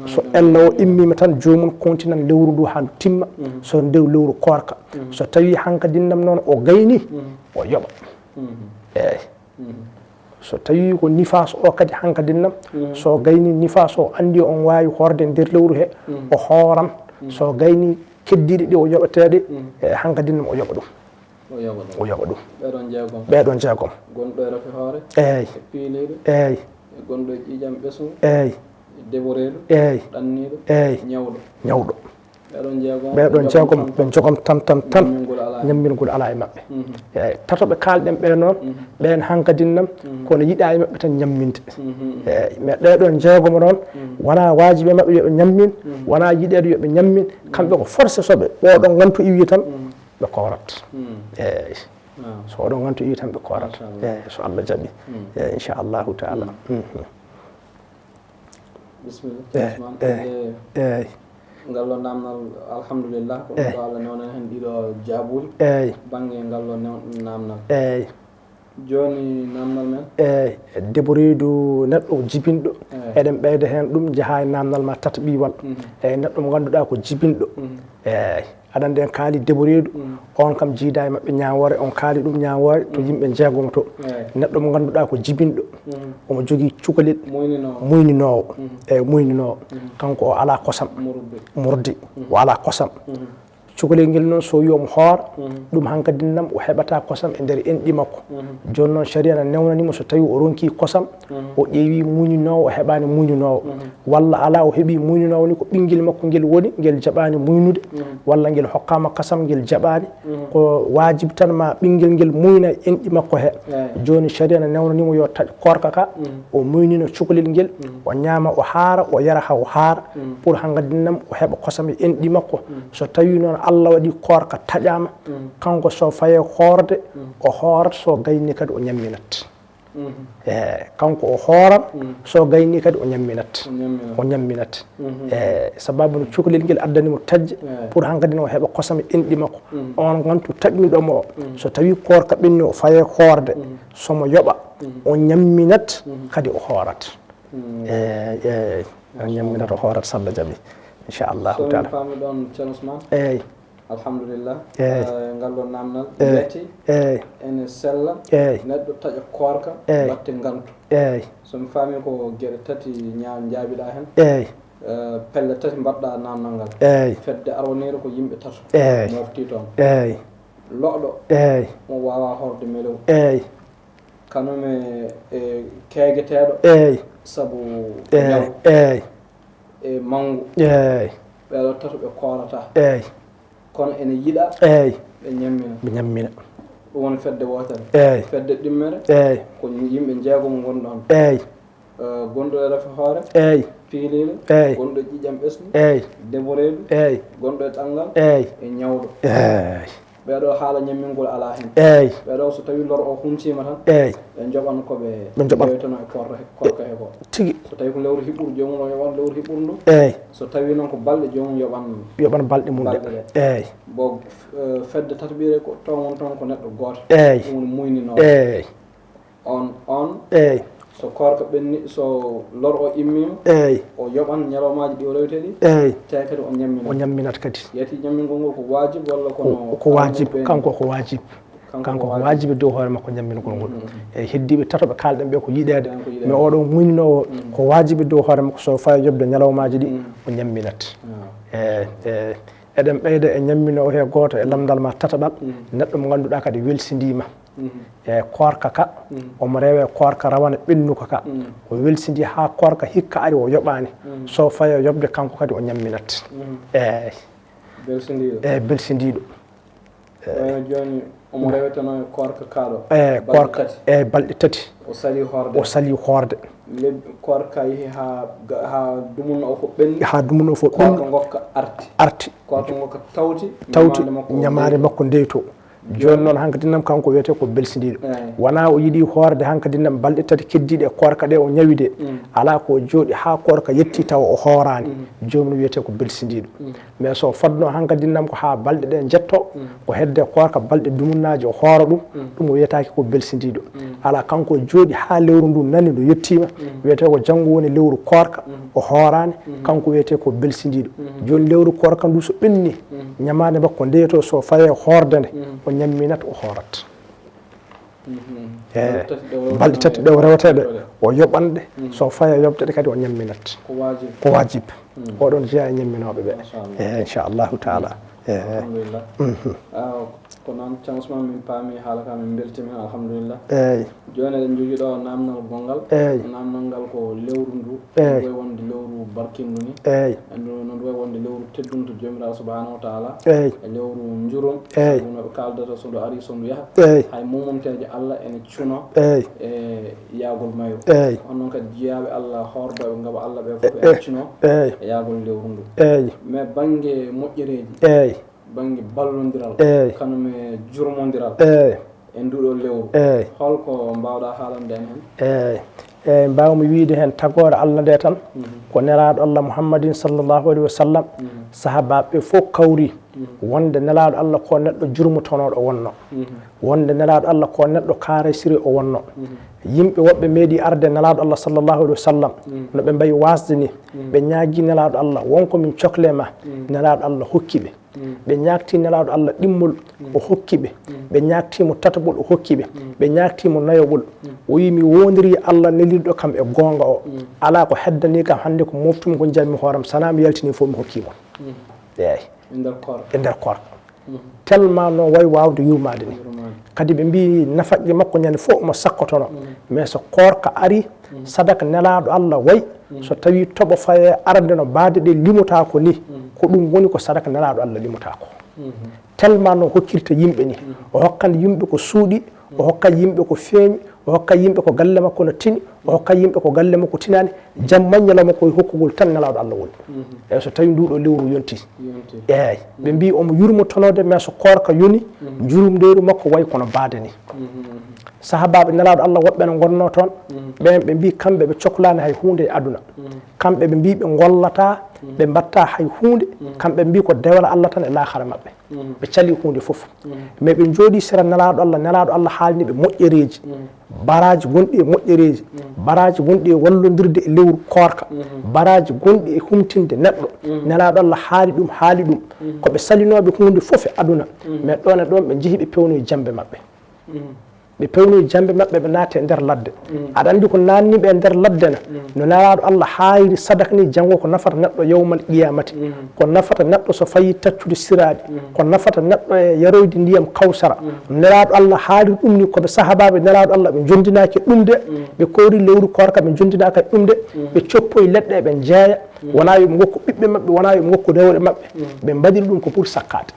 so ella o immima tan jomum kontinan lewru ndu ha ndu timma so ndew lewru korka so tawi hankadi nam noon o gayni o yoɓa eyyi so tawi ko nifas o kadi hankadi nam so gayni nifas o andi on wawi horde nder lewru he o hooran so gayni keddiɗe ɗi o yoɓateɗe e hankadi nam o yoɓa ɗum o yoɓa ɗum ɓeɗon jeegom gonɗo e rafi hoore eyyi piiliɗo eyyi gonɗo e ƴiƴam ɓesgu eyyi deɓoreɗo eyyi ɗanniɗo eyyi ñawɗo ɓeɗon jeegom ɓe jogom tan ñammingol ala e maɓɓe eyyi tatoɓe kalɗen ɓe noon ɓen hankadinnam kono yiiɗa e maɓɓe tan ñamminde eyyi mais ɗeɗon jeegom noon wona wajiɓe maɓɓe yoɓe ñammin wona yiiɗede yoɓe ñammin kamɓe ko forcé soɓe oɗon gantu iwi tan ɓe korat eyyi so oɗon gantu iwi tan ɓe korat eyyi so Allah jaaɓi eyyi inchallahu taala eyyi ngallo namdal alhamdulillah ko ɗo Allah newnan hen ɗiɗo jaabuli banggue ngallo namdal eyyi joni namdal men eyyi debbo reedu neɗɗo jibinɗo eɗen ɓeyda hen ɗum jaaha e namdal ma tata ɓiiwal eyyi neɗɗo mo ngannduɗaa ko jibinɗo eyyi aɗa andi en kaali debbo reedu on kam jiida e maɓɓe ñawore on kaali ɗum ñawore to yimɓe jeegomo to neɗɗo mo ngannduɗaa ko jibinɗo omo jogii cukalel muyninowo eyyi muyninowo kanko o ala kosam murdi o ala kosam cukalel ngel noon so wi omo hoora ɗum hankadinnam o heɓata kosam e nder enɗi makko joni noon sharia na newnanimo so tawi o ronki kosam o ƴeewi muyninowo o heɓani muyninowo walla ala o heeɓi muyninowo ni ko ɓinguel makko ngel woni ngel jaɓani muynude walla ngel hokkama kasam ngel jaɓani ko wajibi tan ma ɓinguel ngel muyna e enɗi makko he joni sharia na newnanimo yo taƴ korka ka o muynino cukalel ngel o ñaama o haara o yara ha o haara pour hankadinnam o heɓa kosam e enɗi makko so tawi noon Allah waɗi korka taƴama kanko so faye hoorde o hoorat so gayni kadi o ñamminat kanko o hooran so gayni kadi o ñamminat sababu no cukalel ngel addanimo tajje pour hankadi o heɓa kosam e enɗi makko on gantu taƴmiɗomo o so tawi korka ɓenni o faye hoorde somo yoɓa o ñamminat kadi o hoorat o ñamminat o hoorat so Allah jaaɓi inchallahu taala fami ɗon ceerno Ousmane eyyi alhamdulillah ngallo namdal weeti ene sella neɗɗo taƴa korka watte ngantu somi faami ko gueɗe tati jaabiɗa hen pelle tati mbaɗɗa namdal ngal fedde arwanere ko yimɓe tato mofti toon loɗɗo mo wawa horde melew kanume keegueteɗo saabu ñaw e manggu ɓeɗo tato ɓe korata kono ene yiɗa ɓe ñammina ɗum woni fedde wotere fedde ɗimmere ko yimɓe jeegomo goni ɗon gonɗo e rafi hoore piiliɗo gonɗo e ƴiƴam ɓesgu deɓoreɗo gonɗo e ɗanngal e ñawɗo ɓeɗo haala ñammingol ala hen ɓeɗo so tawi lor o huncima tan ɓe joɓan koɓe ƴewetano e korka he ko tigi so tawi ko lewru hiɓɓuru jomum o yoɓan lewru hiɓɓuru ndu so tawi noon ko balɗe jomum yoɓan balɗe mum ɗe bo fedde tataɓire ko ton won toon ko neɗɗo goto ɗum woni muyninowo on so korka ɓenni so lor o immima o yoɓan ñalawmaji ɗi o rewteɗi tawi kadi o ñamminat kadi yiyati ñammingol ngol ko wajib walla ko wajib kanko ko wajib kanko ko wajibi dow hoore makko ñammingol ngol eyyi heddiɓe tatoɓe kalɗen ɓe ko yiɗede mais oɗo muyninowo ko wajibi dow hoore makko so fawi jobde ñalawmaji ɗi o ñamminat eɗen ɓeyda e ñamminowo he goto e lamdal ma tataɓal neɗɗo mo ganduɗa kadi welsidima e korka ka omo rewe korka rawana ɓennuka ka o welsidi ha korka hikka ari o yoɓani so fayo yobde kanko kadi o ñamminat eyyi belsidiɗo joni omo rewetano korka kaɗo korka balɗe tati o sali horde korka yeehi ha dumunno o fo ɓenni ha dumunno o fo korka gokka arti korka gokka tawti ñamade makko ndeyto joni noon hankkadinnam kanko wiyete ko belsidiɗo wona o yiiɗi horde hankkadinnam balɗe tati keddiɗe e korka ɗe o ñawide ala ko jooɗi ha korka yetti taw o hoorani jomum wiyete ko belsidiɗo mais so fadno hankkadinnam ko ha balɗe ɗe jetto ko hedde korka balɗe dumunnaji o hoora ɗum ɗum o wiyetaki ko belsidiɗo ala kanko jooɗi ha lewru ndu nani ndu yettima wiyete ko janggo woni lewru korka o hoorani kanko wiyete ko belsidiɗo joni lewru korka ndu so ɓenni ñamade makko ndeyeto so faye horde nde o ñamminat o hoorat balɗe tati ɗe o reweteɗe o yoɓanɗe so faye yobdeɗe kadi o ñamminat ko wajib oɗon jeeya e ñamminoɓe ɓe inchallahu taala alhamdulillah ko noon ceerno Ousmane min paami haala ka min beltimi alhamdulillah joni eɗen jogui ɗo namdal gongal namdal ngal ko lewru ndu way wonde lewru barkindu ni noon way wonde lewru teddum to jomiraɗo subahanahu wa taala e lewru jurum noɓe kaldata so ndu ari so ndu yaaha hay mumumteje Allah ene cuuno e yaagol mayo on noon kadi jiyaɓe Allah hordoɓe ngaba Allah ɓe fof ene cuuno e yaagol lewru ndu mais banggue moƴƴereji banggue ballodiral kañum e jurmodiral e nduɗo lewru holko mbawɗa haalande en hen eyyi mbawmi wiide hen tagore Allah nde tan ko nelaɗo Allah Muhammadin sallllahu alayhi wa sallam sahabaɓe fof kawri wonde nelaɗo Allah ko neɗɗo jurmotonoɗo wonno wonde nelaɗo Allah ko neɗɗo karesiri o wonno yimɓe woɓɓe meeɗi arde nelaɗo Allah sallllahu alayhi wa sallam no ɓe mbayi wasde ni ɓe ñaagui nelaɗo Allah wonko min cohle ma nelaɗo Allah hokki ɓe ɓe ñaagti nelaɗo Allah ɗimmol o hokki ɓe ɓe ñaagtimo tataɓol o hokki ɓe ɓe ñaagtimo nayoɓol o wi mi wondiri Allah nelirɗo kam e gonga o ala ko heddani kam hande ko moftumi ko jammi hooram sana mi yaltini fof mi hokkimo eyyi e nder korka tellement noon way wawde yurmade ni kadi ɓe mbi nafaƴƴe makko ñande fof omo sakkotono mais so korka ari sadaka nelaɗo Allah way so tawi toɓo faye arde no baade ɗe limota ko ni ko ɗum woni ko sadaka nelaɗo Allah limota ko tellement no hokkirta yimɓe ni o hokkat yimɓe ko suuɗi o hokkat yimɓe ko feeñi o hokkat yimɓe ko galle makko no tini o hokkat yimɓe ko galle makko tinani jam maññalama koye hokkugol tan nelaɗo Allah woni eyyi so tawi nduɗo lewru yonti eyyi ɓe mbi omo yurmotonode mais so korka yoni jurumderu makko way kono baade ni sahabaɓe nelaɗo Allah woɓɓe ne gonno toon ɓen ɓe mbi kamɓe ɓe cohlani hay hunde e aduna kamɓe ɓe mbi ɓe gollata ɓe mbatta hay hunde kamɓe mbi ko dewla Allah tan e lahara mabɓe ɓe cali hunde foof mais ɓe jooɗi sera nelaɗo Allah haalni ɓe moƴƴereji baraji gonɗi e moƴƴereji baraji gonɗi e wallodirde e lewru korka baraji gonɗi e humtinde neɗɗo nelaɗo Allah haali ɗum koɓe salinoɓe hunde foof e aduna mais ɗon e ɗon ɓe jeehi ɓe pewnoye jambe mabɓe ɓe pewnoye jambe mabɓe ɓe naate e nder ladde aɗa andi ko nanniɓe e nder ladde no nelaɗo Allah haayri sadaka ni janggo ko nafata neɗɗo yawmal qiyamati ko nafata neɗɗo so fayi taccude siraɗi ko nafata neɗɗo e yaroyde ndiyam kawsara nelaɗo Allah haali ɗum ni koɓe sahabaɓe nelaɗo Allah ɓe jondinaki ɗum de ɓe kowri lewru korka ɓe jondinaka ɗum de ɓe coppoye leɗɗe ɓe jeeya wona yoɓe gokku ɓiɓɓe mabɓe wona yoɓe gokku rewɓe mabɓe ɓe mbaɗiri ɗum ko pour sakkade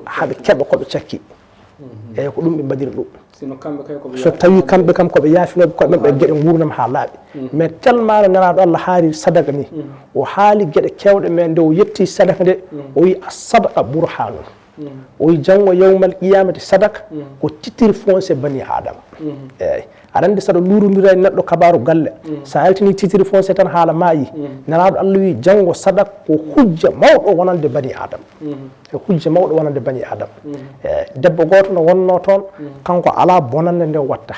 haaɓe keɓa koɓe cakki eyyi ko ɗum ɓe mbaɗiri ɗum so tawi kamɓe kam koɓe yaafinoɓe koɓe mabɓe gueɗe gurnam ha laaɓi mais tellement nelaɗo Allah haali sadaka ni o haali gueɗe kewɗe mais nde o yetti sadaka nde o wi a sadaka burhanum o wi janggo yawmal qiyamati sadaka ko titre foncier bani adama eyyi aɗa andi saɗa lurodira e neɗɗo kabaru galle sa haltini titre foncier tan haala maayi nelaɗo Allah wi janggo sadaka ko hujja mawɗo wonande bani adama e hujja mawɗo wonande bani adama debbo goto no wonno toon kanko ala bonande nde watta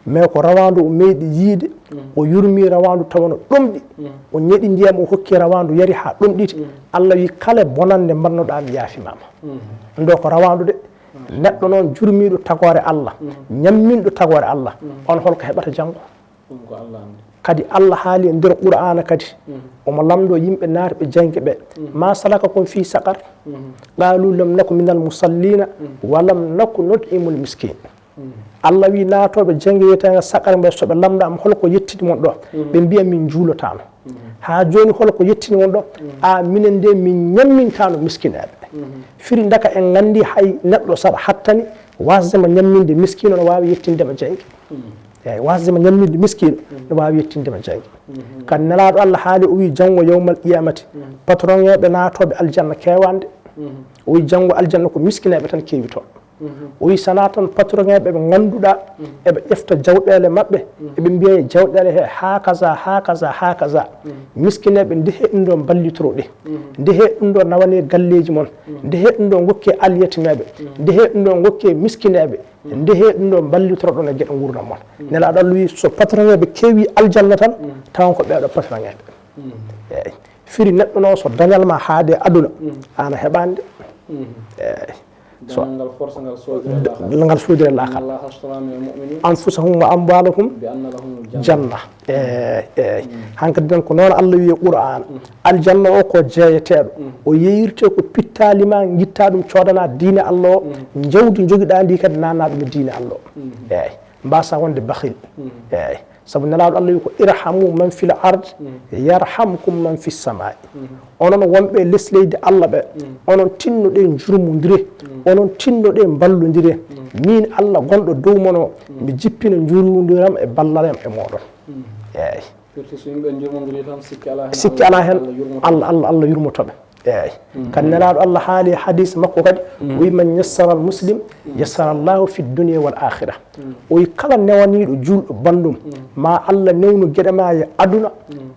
mais ko rawandu o meeɗi yiide o yurmi rawandu tawa no ɗomɗi o ñeɗi ndiyam o hokki rawandu yari ha ɗomɗiti Allah wi kala bonande mbannoɗa mi yaafimama ndo ko rawandu de neɗɗo noon jurmiɗo tagore Allah ñamminɗo tagore Allah on holko heɓata janggo kadi Allah haali nder qur'ana kadi omo lamdo yimɓe naarɓe jangi ɓe ma salakakum fi saqar qalu lam naku minal musallina wa lam naku nut'imul miskin Allah wi naatoɓe jangi wiyetega saqar mbe soɓe lamdama holko yettini mon ɗo ɓe mbiya min juulotano ha joni holko yettini mon ɗo a minen de min ñammintano miskineɓe firi daka en gandi hay neɗɗo saɗa hattani wasdema ñamminde miskino no wawi yettindema jangi eyyi wasdema ñamminde miskino no wawi yettindema jangi kan nelaɗo Allah haali o wi janggo yawmal qiyamati patron eɓe naatoɓe aljanna kewande o wi janggo aljanna ko miskineɓe tan kewi toon o wi sana tan patron eɓe ɓe ganduɗa eɓe ƴefta jawɗele mabɓe eɓe mbiya jawɗele he ha kaza miskineɓe ndehe ɗum ɗo ballitoro ɗe ndehe ɗum ɗo nawane galleji moon ndehe ɗum ɗo gokke aliyetimeɓe ndehe ɗum ɗo gokke miskineɓe ndehe ɗum ɗo ballitoro ɗon e gueɗe gurdam moon nelaɗo Allah wi so patron eɓe kewi aljanna tan tawan ko ɓeɗo patron eɓe eyyi firi neɗɗo noon so dañal ma haade aduna ana heɓande eyyi ngal soodire laakal anfusahum wa amwalahum janna hankadi tan ko noon Allah wiye qur'ana aljanna o ko jeeyeteɗo o yeyirte ko pittalima guitta ɗum coodana diine Allah o jawdi joguiɗa ndi kadi nanna ɗum e diine Allah o eyyi mbasa wonde bakhil eyyi sabu nelaɗo Allah wi ko irhamu man fil ard yarhamkum man fis samai onon wonɓe less leydi Allah ɓe onon tinnoɗe jurmodire onon tinnoɗe ballodire min Allah gonɗo dow mon o mi jippina jurmodiram e ballalam e moɗon eyyi sikki ala hen Allah yurmotoɓe eyyi kan nelaɗo Allah haali hadis makko kadi o wi man yassara al muslim yassara Allahu fi dunya wal akhirah o wi kala newaniɗo julɗo bandum ma Allah newno gueɗe ma e aduna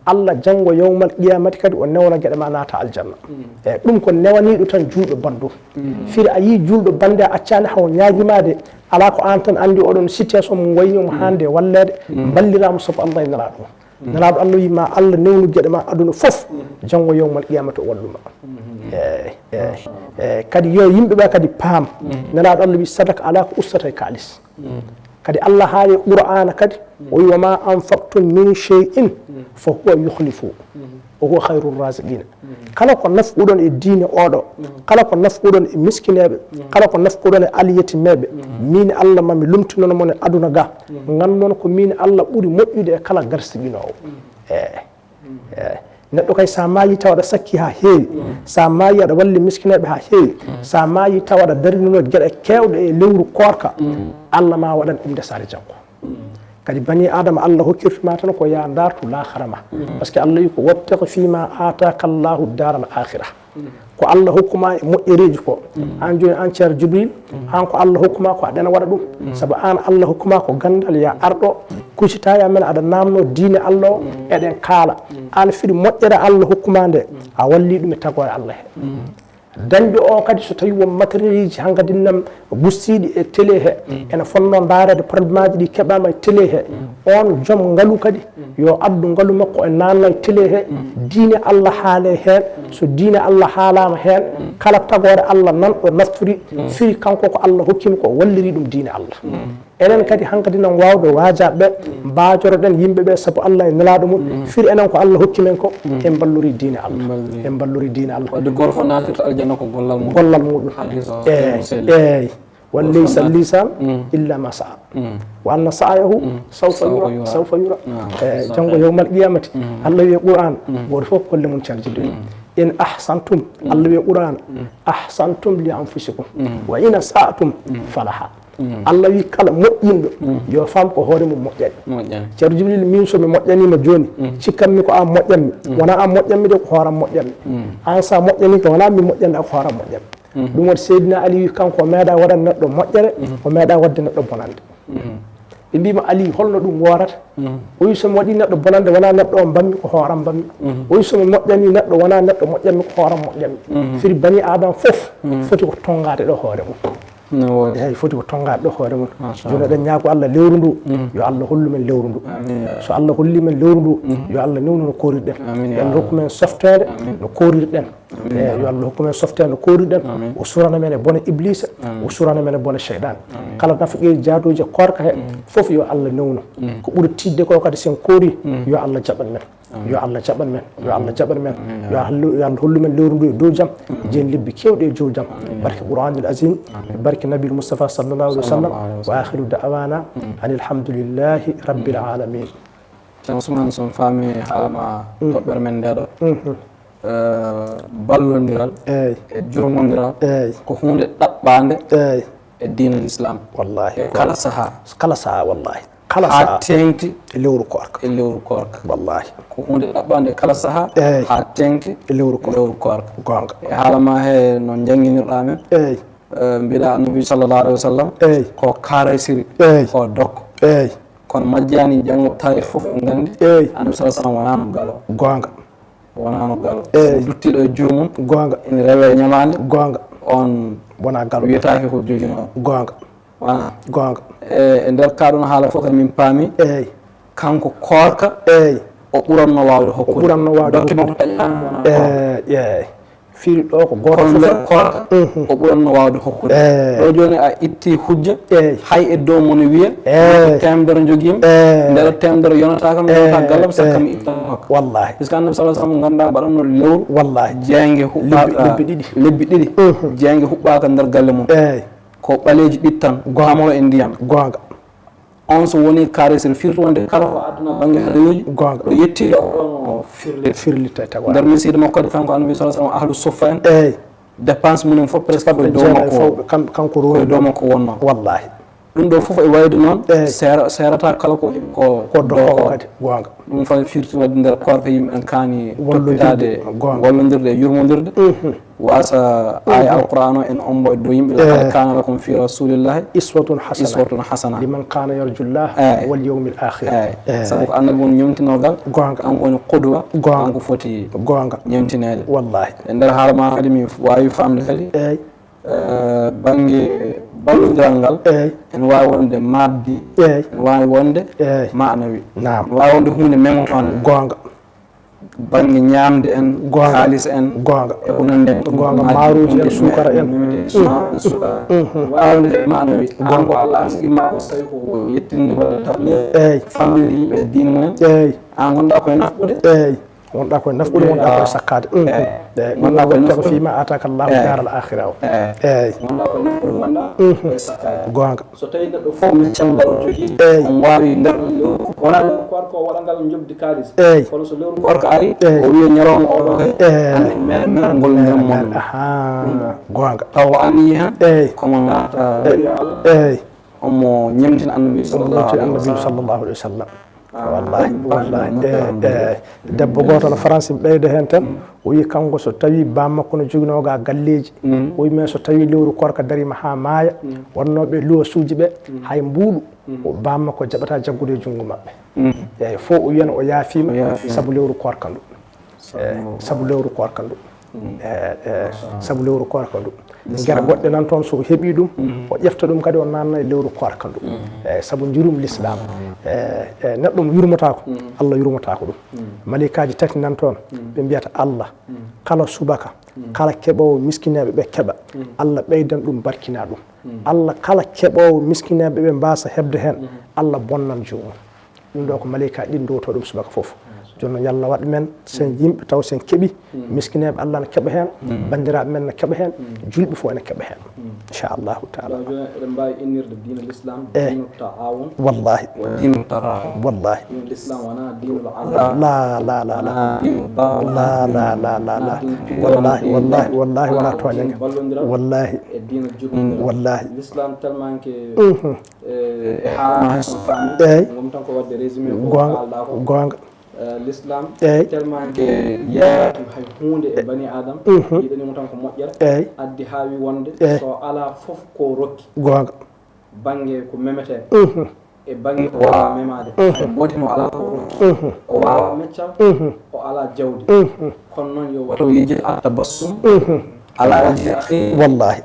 Allah janggo yawmal qiyamati kadi o newna gueɗe ma naata aljanna eyyi ɗum ko newaniɗo tan julɗo bandum firi a yi julɗo bande a accani haw ñaguimade ala ko an tan andi oɗon situation mo waynimo hande wallede balliramo sabu Allah e nelaɗo nelaɗo Allah wi ma Allah newnu gueɗe ma aduna foof janggo yawmal qiyamati o walluma kadi yo yimɓeɓe kadi paam nelaɗo Allah wi sadaka ala ko ustata e kalis kadi Allah haali qur'ana kadi o wi wama anfaqtum min shay'in fa huwa yukhlifu o huwa khayrul raziqina kala ko nafquɗon e diine oɗo kala ko nafquɗon e miskineɓe kala ko nafquɗon e aliyetimeɓe min Allah mami lumtinono mon e aduna ga gandon ko min Allah ɓuuri moƴƴude e kala garsiɓinowo neɗɗo kay sa maayi taw aɗa sakki ha heewi sa maayi aɗa walli miskineɓe ha heewi sa maayi taw aɗa darnino gueɗe kewɗe e lewru korka Allah ma waɗan ɗum desade janggo kadi bani adama Allah hokkirtuma tan ko ya dartu lahara ma par ce que Allah wi ko wabtaghi fima ataka Allahu daral akhirah ko Allah hokkuma e moƴƴereji ko an joni an ceerno Jibril an ko Allah hokkuma ko aɗana waɗa ɗum saabu an Allah hokkuma ko gandal ya arɗo kuccita ya men aɗa namno diine Allah o eɗen kaala an firi moƴƴere Allah hokkuma nde a walli ɗum e tagore Allah he dañɓe o kadi so tawi won matériel ji hankadi nam bustiɗi e télé he ene fonno darede probléme aji ɗi keɓama e télé he on joom ngaalu kadi yo addu ngaalu makko e nanna e télé he diine Allah haale hen so diine Allah haalama hen kala tagore Allah nanɗo naftori firi kanko ko Allah hokkimi ko walliri ɗum diine Allah enen kadi hankadi nan wawɓe wajaɓe mbajoroɗen yimɓeɓe saabu Allah e nelaɗo mum firi enen ko Allah hokki men ko en ballori diine Allah en ballori diine Allah wadde goto fof natirta aljanna ko gollal muɗum eyyi wallaysa lisan illa ma sa'a wa anna sa'yahu sawfa yura janggo yawmal qiyamati Allah wi qur'an goto fof golle mum caljiɗo in ahsantum Allah wi qur'an ahsantum li anfusikum wa in asa'tum falaha Allah wi kala moƴƴinɗo yo fam ko hoore mum moƴƴani ceerno Jibril min somi moƴƴanima joni cikkanmi ko an moƴƴanmi wona an moƴƴanmi de ko hooram moƴƴanmi an sa moƴƴani ko wona mi moƴƴanɗa ko hooram moƴƴanmi ɗum waɗi Seydina Ali wi kanko o meeɗa waɗan neɗɗo moƴƴere o meeɗa wadde neɗɗo bonande ɓe mbima Ali holno ɗum worata o wi somi waɗi neɗɗo bonande wona neɗɗo o bammi ko hooram bammi o wi somi moƴƴani neɗɗo wona neɗɗo moƴƴanmi ko hooram moƴƴanmi firi bani adama foof foti ko tongade ɗo hoore mum eyi foti ko tongaɓe ɗo hoore mum joni eɗen ñaago Allah lewru ndu yo Allah hollu men lewru ndu so Allah holli men lewru ndu yo Allah newnu no kooriɗen yo Allah hokku men softede no kooriɗen yo Allah hokku men softede no kooriɗen o surana men e bone iblisa o surana men e bone cheyɗan kala nafaƙeji jaaduji korka he fof yo Allah newnu ko ɓuri tidde ko kadi sen koori yo Allah jaɓan men yo Allah jaɓan men yo Allah jaɓan men yo Allah hollu men lewru ndu e dow jaam jeen lebbi kewɗe e dow jaam barke qouranil azim barke nabil moustapha sallallahu alih wa sallam wa akhiru da'wana anilhamdulillahi rabbil alamin Ousmane son faami haalama toɓɓere men ndeɗo ballodiral e jurmodiral ko hunde ɗaɓɓande e diinal islam wallahi kala saaha wallahi kala saaha ha tengti e lewru korka wallahi ko hunde ɗaɓɓande kala saaha ha tengti e lewru korka gonga e haalama he no jangguinirɗa men mbiɗa annabi sallallahu alaihi wa sallam ko kaaraysiri ko dokko kono majjani janggo tawi fof gandi annabi sallallahu sallam wonano galo gonga wonano galo duttiɗo e jurmum gonga ene rewe ñamande gonga on wona galo wiyetake ko jogino gonga wona gonga e nder kaɗon haala fof min paami kanko korka o ɓuranno wawde hokkude o ɓuranno wawde dokke makko taƴani fiiri ɗo ko goto fof korka o ɓuranno wawde hokkude ɗo joni a itti hujja hay e dow mone wiya temedere joguima ndeɗo temedere yonata kam yonata gallam sakkami ittamo hokka wallahi puisque annabi sallah sallam ganduɗa mbaɗanno lewru wallahi jeeyge huɓɓaka lebbi ɗiɗi jeeyge huɓɓaka nder galle mum ko ɓaleji ɗittan amoro e ndiyam gonga on so woni karesel firto wonde kala ko aduna banggue haɗayoji gonga ɗo yetti oɗon firlitta tawa nder missido makko kadi kanko annabi sallah sallam ahlu suffa en dépense munen fof presque ɗo dow makko kanko roni dow makko wonno wallahi ɗum ɗo fof e wayde noon serata kala ko dokowo kadi gonga ɗum fa firti wadde nder korka yimɓe en kaani toppitade wallodirde e yurmodirde wasa aya alquran o en ombo e dow yimɓe laqad kana lakum fi rasulillahi iswatun hasana liman kana yarjullah wal yawmil akhir sabu ko annabi won ñemtinogal gonga kanko woni qudwa kanko foti gonga ñemtinede wallahi e nder haala ma kadi mi wawi famde kadi banggue ballodiral ngal en wawi wonde maddi en wawi wonde manawi wawi wonde hunde memotone gonga banggue ñamde en halis en gonga e ko nande gonga maruji en sukara en wawde manawi gonga Allah asigi ma ko tawi ko yettinde walla table famille yimɓe diine mumen an gonɗa koye nafɓude wonɗa koye nafɓude wonɗa koye sakkade wonɗa koye nafɓude fima ataka llahu daral akhira o wonɗa koye nafɓude wonɗa koye sakkade gonga so tawi neɗɗo fof mi cemgal o jogui on wawi nder wona lewru korka o waɗa ngal jobdi kalis kono so lewru korka ari o wiya ñalawma oɗo kay ane mere gollodiran mon gonga taw anniyi hen komo gata omo ñemtina annabi sallallahu alaihi wa sallam wallahi debbo goto no France ɓeydo hen tan o wi kanko so tawi bammakko no joginoga galleji o wi men so tawi lewru korka darima ha maaya wonnoɓe luwasuji ɓe hay mbuuɗu o bammakko jaɓata jaggude e junggo mabɓe eyyi fo o wiyana o yaafima saabu lewru korka ndu saabu lewru korka ndu saabu lewru korka ndu gueɗe goɗɗe nan toon so heeɓi ɗum o ƴefta ɗum kadi o nanna e lewru korka ndu saabu jurum l'islam neɗɗo mo yurmotako Allah yurmotako ɗum malikaji tati nan toon ɓe mbiyata Allah kala subaka kala keɓowo miskineɓe ɓe keeɓa Allah ɓeydan ɗum barkina ɗum Allah kala keɓowo miskineɓe ɓe mbasa hebde hen Allah bonnan jomum ɗum ɗo ko malika ɗin dowto ɗum subaka foof jonno yalla waɗ men sen yimɓe taw sen keeɓi miskineɓe Allah ne keeɓa hen bandiraɓe men ne keeɓa hen julɓe fof ene keeɓa hen inchallahu taala eɗen mbawi innirde diine l'islam dinu ta'awun wallahi dinu tarahum wallahi dinu l'islam wona dinul wallahi wona toñange wallahi e dina jurmodiral wallahi l'islam tellement que e haalama hen so fami gom tan ko wadde résumé ko alɗa ko gonga l'islam tellement que yeeyaki hay hunde e bani adam yiɗanimo tan ko moƴƴere addi haawi wonde so ala fof ko rokki gonga banggue ko memete e banggue ko wawa memade gootimo ala ko rokki o wawa meccal o ala jawdi kono noon yo wato yejjid attabassum ala wajhi akhi wallahi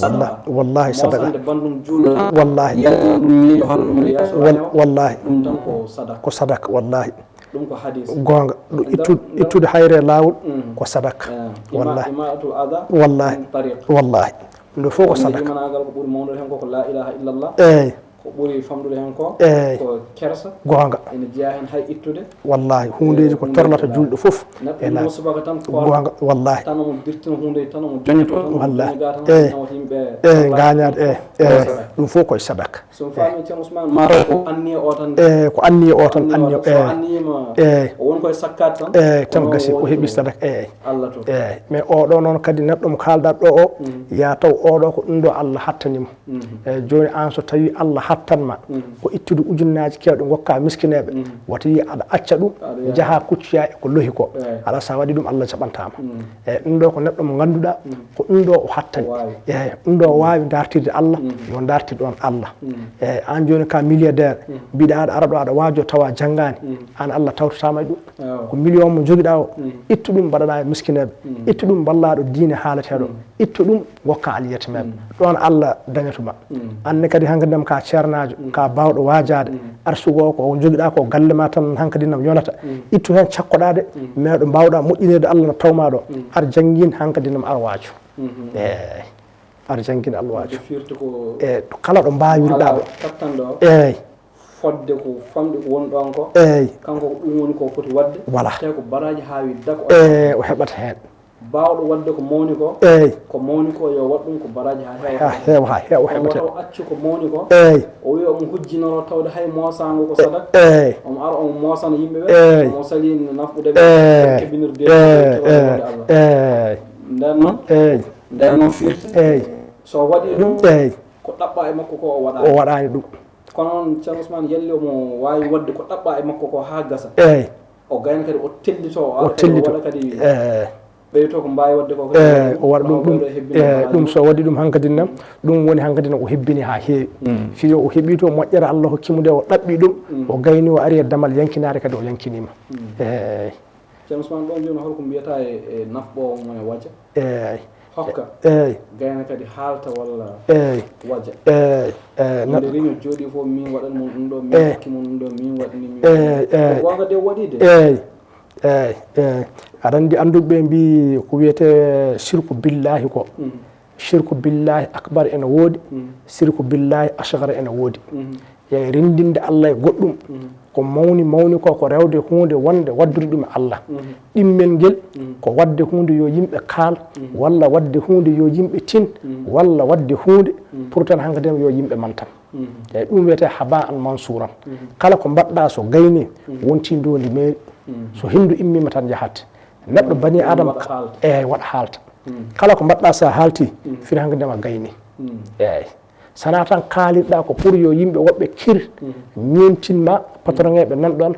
wallahi sadaka mosande bandum juuɗo wallahi yaltina ɗum miijo hono ɗum yeeso wallahi ɗum tan ko sadaka ko sadaka wallahi ɗum ko hadis gonga ittude hayre lawol ko sadaka wallahi imatul ada wallahi tariq wallahi ɗum fof ko sadaka imanagal ko ɓuuri mawnude hen ko la ilaha illallah ko ɓuuri famɗude hen ko kersa gonga ene jeeya hen hay ittude wallahi hundeji ko torlata julɗo foof neɗɗo subaka tan gonga wallahi tan omo dirtina hundeji tan omo joñoto wallahi nawata yimɓe gañade ɗum fof koye sadaka so faami ceerno Ousmane mataw ko anniya o tan ko anniya o tan anniya anniyima o won koye sakkade tan tan gasi ko heeɓi sadaka Allah to mais oɗo noon kadi neɗɗo mo kalɗat ɗo o ya taw oɗo ko ɗum ɗo Allah hattanimo joni an so tawi Allah hattanma ko ittude ujunnaji kewɗe gokka miskineɓe wata yi aɗa acca ɗum jaaha kucciya e ko lohi ko ala sa waɗi ɗum Allah jaɓantama ɗum ɗo ko neɗɗo mo ganduɗa ko ɗum ɗo o hattani ɗum ɗo wawi dartirde Allah yo dartir ɗon Allah an joni ka milliardaire mbiɗa aɗa ara ɗo aɗa waajo tawa janggani an Allah tawtatama e ɗum ko million mo joguiɗa o ittu ɗum mbaɗaɗa e miskineɓe ittu ɗum ballaɗo diine haalateɗo ittu ɗum gokka aliyetimeɓe ɗon Allah dañatuma anne kadi hankkadinam ka ceernajo ka bawɗo wajade arsugo ko joguiɗa ko galle ma tan hankkadinam yonata ittu hen cakkoɗade mais ɗo mbawɗa moƴƴinirde Allah no tawma ɗo ar jangguin hankkadinam ar waaju ar jangguin Allah waaju kala ɗo mbawirɗa ɗo fodde ko famɗi ko woni ɗon ko kanko ko ɗum woni ko foti wadde voilà tawi ko baraji hawi dako o heɓata hen bawɗo wadde ko mawni ko ko mawni ko yo waɗ ɗum ko baraji ha heewa ha heewa heɓata o acci ko mawni ko o wi omo hujjinoro tawde hay mosango ko sadaka omo ara omo mosana yimɓeɓe omo sali nafɓudeɓe keɓinirde nden noon firti so waɗi ɗum ko ɗaɓɓa e makko ko o waɗani ɗum kono noon ceerno Ousmane yalli omo wawi wadde ko ɗaɓɓa e makko ko ha gasa o gayna kadi o tellito wala kadi ɓeyto ko mbawi wadde ko o waɗa ɗum ɗum so waɗi ɗum hankkadinam ɗum woni hankkadina o hebbini ha heewi fiyo o heeɓi to moƴƴere Allah hokkimo nde o ɗaɓɓi ɗum o gayni o ari e damal yankinare kadi o yankinima ceerno Ousmane ɗon joni holko mbiyata e nafɓo mon e waja hokka gayna kadi haalta walla waja nde riño jooɗi fof min waɗan mon ɗum ɗo min hokki mon ɗum ɗo min waɗini min gonga de waɗide aɗa andi anduɓe mbi ko wiyete sirku billahi ko sirku billahi akbar ene woodi sirku billahi asgar ene woodi e rendinde Allah e goɗɗum ko mawni ko rewde hunde wonde waddude ɗum e Allah ɗimmel ngel ko wadde hunde yo yimɓe kaal walla wadde hunde yo yimɓe tin walla wadde hunde pour tan hankkadema yo yimɓe mantan eyyi ɗum wiyete haba an mansuran kala ko mbaɗɗa so gayni wonti ndondi meeri so hindu immima tan jahat neɗɗo bani adama waɗa haalta kala ko mbaɗɗa sa haalti fina hankkadema gayni eyyi sana tan kaalirɗa ko pour yo yimɓe woɓɓe kir mintinma patron ɓe nanɗon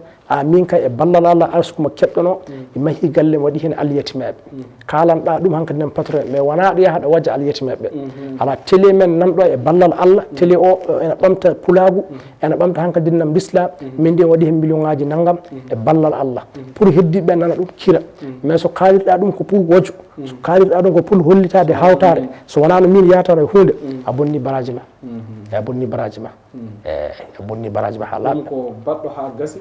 min kay e ballal Allah arsukuma keɓɗono e mahi galle waɗi hen aliyetimeɓe kalanɗa ɗum hankkadi nen patron mais wona ɗo yaha ɗo wajja aliyetimeɓe ala télé men nanɗo e ballal Allah télé o ene ɓamta pulagu ene ɓamta hankkadi nam l'islam min ndi waɗi hen million ngaji naggam e ballal Allah pour heddiɓe nana ɗum kira mais so kalirɗa ɗum ko pour wojo so kalirɗa ɗum ko pour hollitade hawtare so wona no min yatara e hunde a bonni baraji ma a bonni baraji ma a bonni baraji ma ha laaɓi ko baɗɗo ha gasi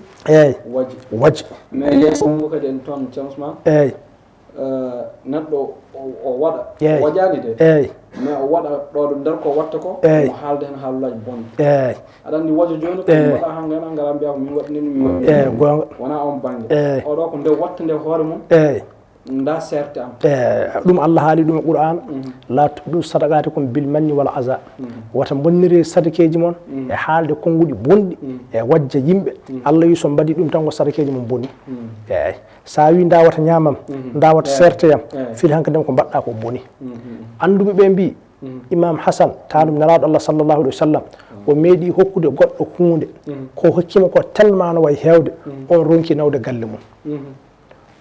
waji mais yeeso ngo kadi en toon ceerno Ousmane neɗɗo o waɗa wajani de mais o waɗa ɗo nder ko watta ko mo haalde hen haalullaji bonɗi aɗa andi wajo joni ko waɗa ha ngana ngara mbiya ko min waɗinimi min waɗi gonga wona on banggue oɗo ko nde watta nde hoore mum nda serte am ɗum Allah haali ɗum e Qur'an la tubdu sadaqatikum bil manni wal aza wata bonniri sadakeji mon e haalde konguɗi bonɗi e wajja yimɓe Allah wi so mbaɗi ɗum tan ko sadakeji mon bonni eyyi sa wi dawata ñamam dawata serte yam fil hankkadem ko mbaɗɗa ko boni anduɓe ɓe mbi imam Hasan tanum nelaɗo Allah sallallahu alayhi wa sallam o meeɗi hokkude goɗɗo hunde ko hokkima ko tellement no way hewde on ronki nawde galle mum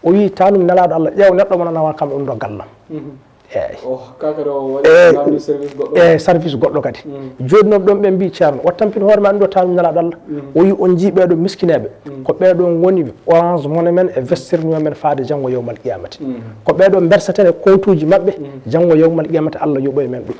o wi tanum nelaɗo Allah ƴeew neɗɗo mona nawa kam ɗum ɗo gallam eyyi service goɗɗo kadi joni noon ɗon ɓe mbi ceerno wat tampin hoore ma ɗum ɗo tanum nelaɗo Allah o wi on jii ɓeɗo miskineɓe ko ɓeɗon woni orange money men e vestirnio men faade janggo yawmal qiyamati ko ɓeɗo berseten e compte uji mabɓe janggo yawmal qiyamati Allah yoɓoye men ɗum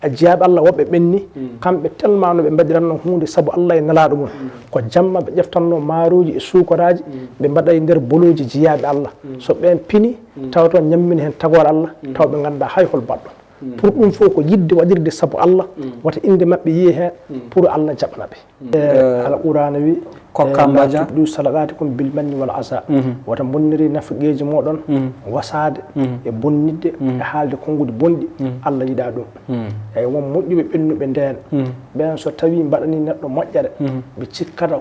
a jeyaaɓe Allah woɓɓe ɓenni kamɓe tellement no ɓe mbaɗiranno hunde sabu Allah e nelaɗo mum ko jamma ɓe ƴeftanno maaroji e suukoraji ɓe mbaɗa e nder boloji jeeyaɓe Allah so ɓen pini taw toon ñammini hen tagore Allah taw ɓe ganduɗa hay hol baɗɗo pour ɗum fof ko yidde waɗirde sabu Allah wata inde mabɓe yiye hen pour Allah jaɓana ɓe alqur'ana wi kokkambaja ɗu salaqati kum bil manni wal asa wata bonniri nafiqeji moɗon wasade e bonnidde e haalde kongude bonɗi Allah yiɗa ɗum eyyi won moƴƴuɓe ɓennuɓe nden ɓen so tawi mbaɗani neɗɗo moƴƴere ɓe cikkata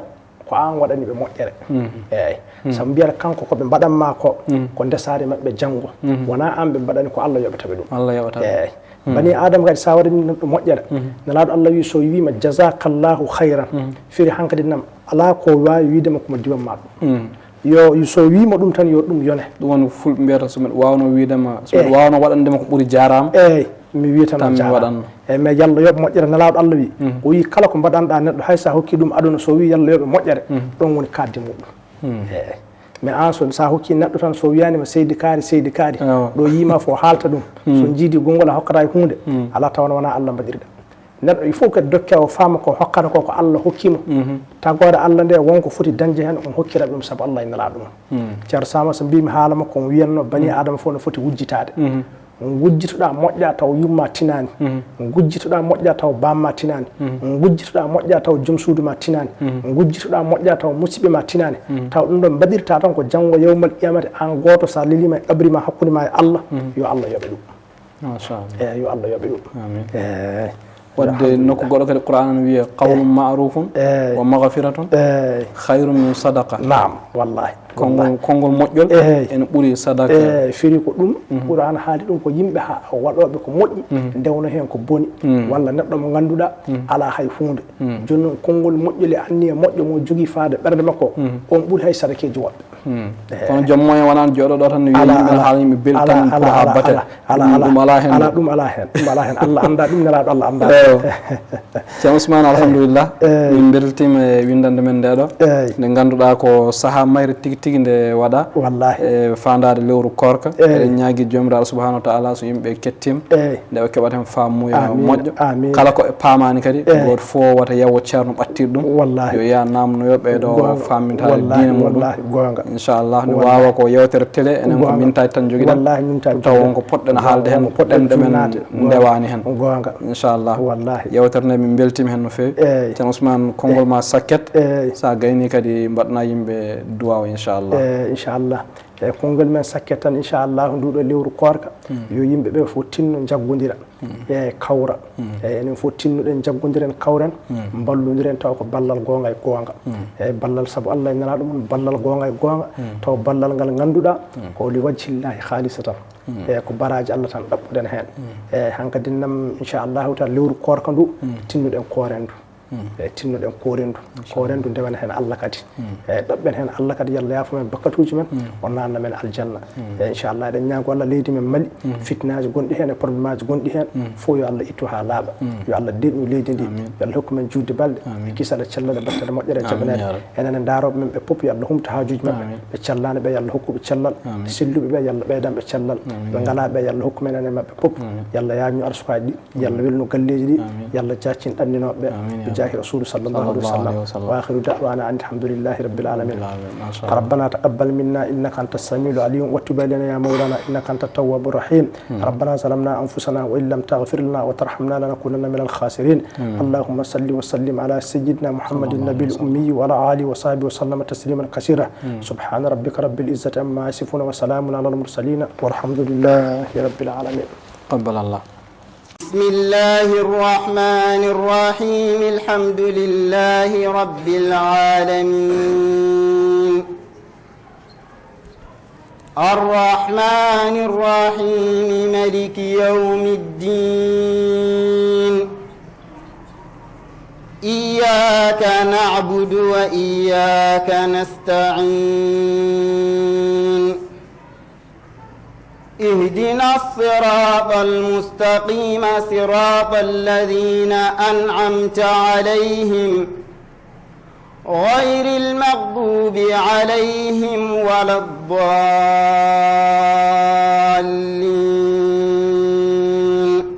ko an waɗani ɓe moƴƴere eyyi sabu mbiyata kanko koɓe mbaɗanma ko ndesare mabɓe janggo wona an ɓe mbaɗani ko Allah yoɓata ɓe ɗum Allah yoɓata eyyi bani adama kadi sa waɗani neɗɗo moƴƴere nelaɗo Allah wi so wima jazakallahu hayran firi hankadi nam ala ko wawi widema komo diwanma ɗum yo so wima ɗum tan yo ɗum yone ɗum woni fulɓe mbiyata somiɗa wawno widema somiɗa wawno waɗandema ko ɓuuri jarama eyyi mi wiyatama jarama eyyi mais yallah yoɓe moƴƴere nelaɗo Allah wi o wi kala ko mbaɗanɗa neɗɗo haysa hokki ɗum aduna so wi yallah yoɓe moƴƴere ɗon woni kadde muɗum eyyi mais an so sa hokki neɗɗo tan so wiyanima seydi kaari ɗo yima fo haalta ɗum so jiidi gongol a hokkata e hunde ala tawana wona Allah mbaɗiriɗa neɗɗo il faut que dokke o faama ko hokkata ko Allah hokkimo tagore Allah nde wonko foti dañde hen on hokkira ɗum saabu Allah e nelaɗo mum ceerno Sama so mbimi haala makko on wiyanno bani adama fof no foti wujjitade gujjitoɗa moƴƴa taw yumma tinani gujjitoɗa moƴƴa taw bamma tinani gujjitoɗa moƴƴa taw joom suudu ma tinani gujjitoɗa moƴƴa taw musidɓe ma tinani taw ɗum ɗon mbaɗirta tan ko janggo yawmal qiyamati an goto sa lelima e ɗaɓri ma hakkude ma e Allah yo Allah yoɓe ɗum machallah yo Allah yoɓe ɗum wadde nokku goɗo kadi qur'an ne wiya qawlum ma'rufun wa maghfiratun khayrun min sadaqa naam wallahi konngol moƴƴol ene ɓuuri sadaka firi ko ɗum qur'an haali ɗum ko yimɓe waɗoɓe ko moƴƴi ndewno hen ko boni walla neɗɗo mo ganduɗa ala hay hunde joni noon konngol moƴƴol e anniya moƴƴo mo jogui faade ɓerde makko on ɓuuri hay sadakeji woɓɓe kono joom moyen wonani joɗoɗo tan no wiya yimɓe haala yimɓe beltan pour ha bate ɗum ala hen ɗum ala hen Allah anda ɗum nelaɗo Allah anda ceerno Ousmane alhamdulillah min beltima e windande men ndeɗo nde ganduɗa ko saaha mayre tigui tigui nde waɗa wallahi e fandade lewru korka eɗen ñaagui jomiraɗo subahanahu wa taala so yimɓe kettima nde ɓe keɓat hen fammuya moƴƴo kala ko pamani kadi goto fo wata yewo ceerno ɓattir ɗum yo ya namnoyo ɓeɗo fammintade diine muɗum inchallah ne wawa ko yewtere télé enen ko mintaji tan joguiɗen taw wonko poɗɗen haalde hen ɗemɗe men ndewani hen inchallah yewtere nde min beltima hen no fewi ceerno Ousmane konngol ma sakket sa gayni kadi mbaɗna yimɓe duwaw inchallah e konngol men sakket tan inchallah nduɗo lewru korka yo yimɓeɓe fof tinno jaggodira e kawra enen fof tinnuɗen jaggodiren kawren ballodiren taw ko ballal gonga e gonga e ballal saabu Allah e nelaɗo mum ballal gonga e gonga taw ballal ngal ganduɗa ko li wajhillahi halisatan e ko baraji Allah tan ɗaɓɓuɗen hen e hankadi nam inchallahu taala lewru korka ndu tinnuɗen korendu tinnoɗen korendu ndewana hen Allah kadi ɗaɓɓen hen Allah kadi yallah yaafo men bakkatuji men o nanna men aljanna inchallah eɗen ñaago Allah leydi men Mali fitnaji gonɗi hen e probléme aji gonɗi hen fo yo Allah ittu ha laaɓa yo Allah deɗɗu leydi ndi yo Allah hokku men judde balɗe e kisal e cellal e battade moƴƴere e jaɓanede enen e daroɓe men ɓe pop yo Allah humta hajuji mabɓe ɓe cellani ɓe yo Allah hokkuɓe cellal selluɓe ɓe yo Allah ɓeydanɓe cellal ɓe ngala ɓe yo Allah hokku men enen mabɓe pop yo Allah yañu arsukaji ɗi yo Allah welnu galleji ɗi yo Allah jaccin ɗanninoɓe جاه رسول صلى الله عليه وسلم واخر دعوانا ان الحمد لله رب العالمين ربنا تقبل منا انك انت السميع العليم وتب علينا يا مولانا انك انت التواب الرحيم ربنا ظلمنا انفسنا وان لم تغفر لنا وترحمنا لنكونن من الخاسرين اللهم صل وسلم على سيدنا محمد النبي الامي وعلى اله وصحبه وسلم تسليما كثيرا سبحان ربك رب العزه عما يصفون وسلام على المرسلين والحمد لله رب العالمين قبل الله بسم الله الرحمن الرحيم الحمد لله رب العالمين الرحمن الرحيم مالك يوم الدين إياك نعبد وإياك نستعين اهدنا الصراط المستقيم صراط الذين أنعمت عليهم غير المغضوب عليهم ولا الضالين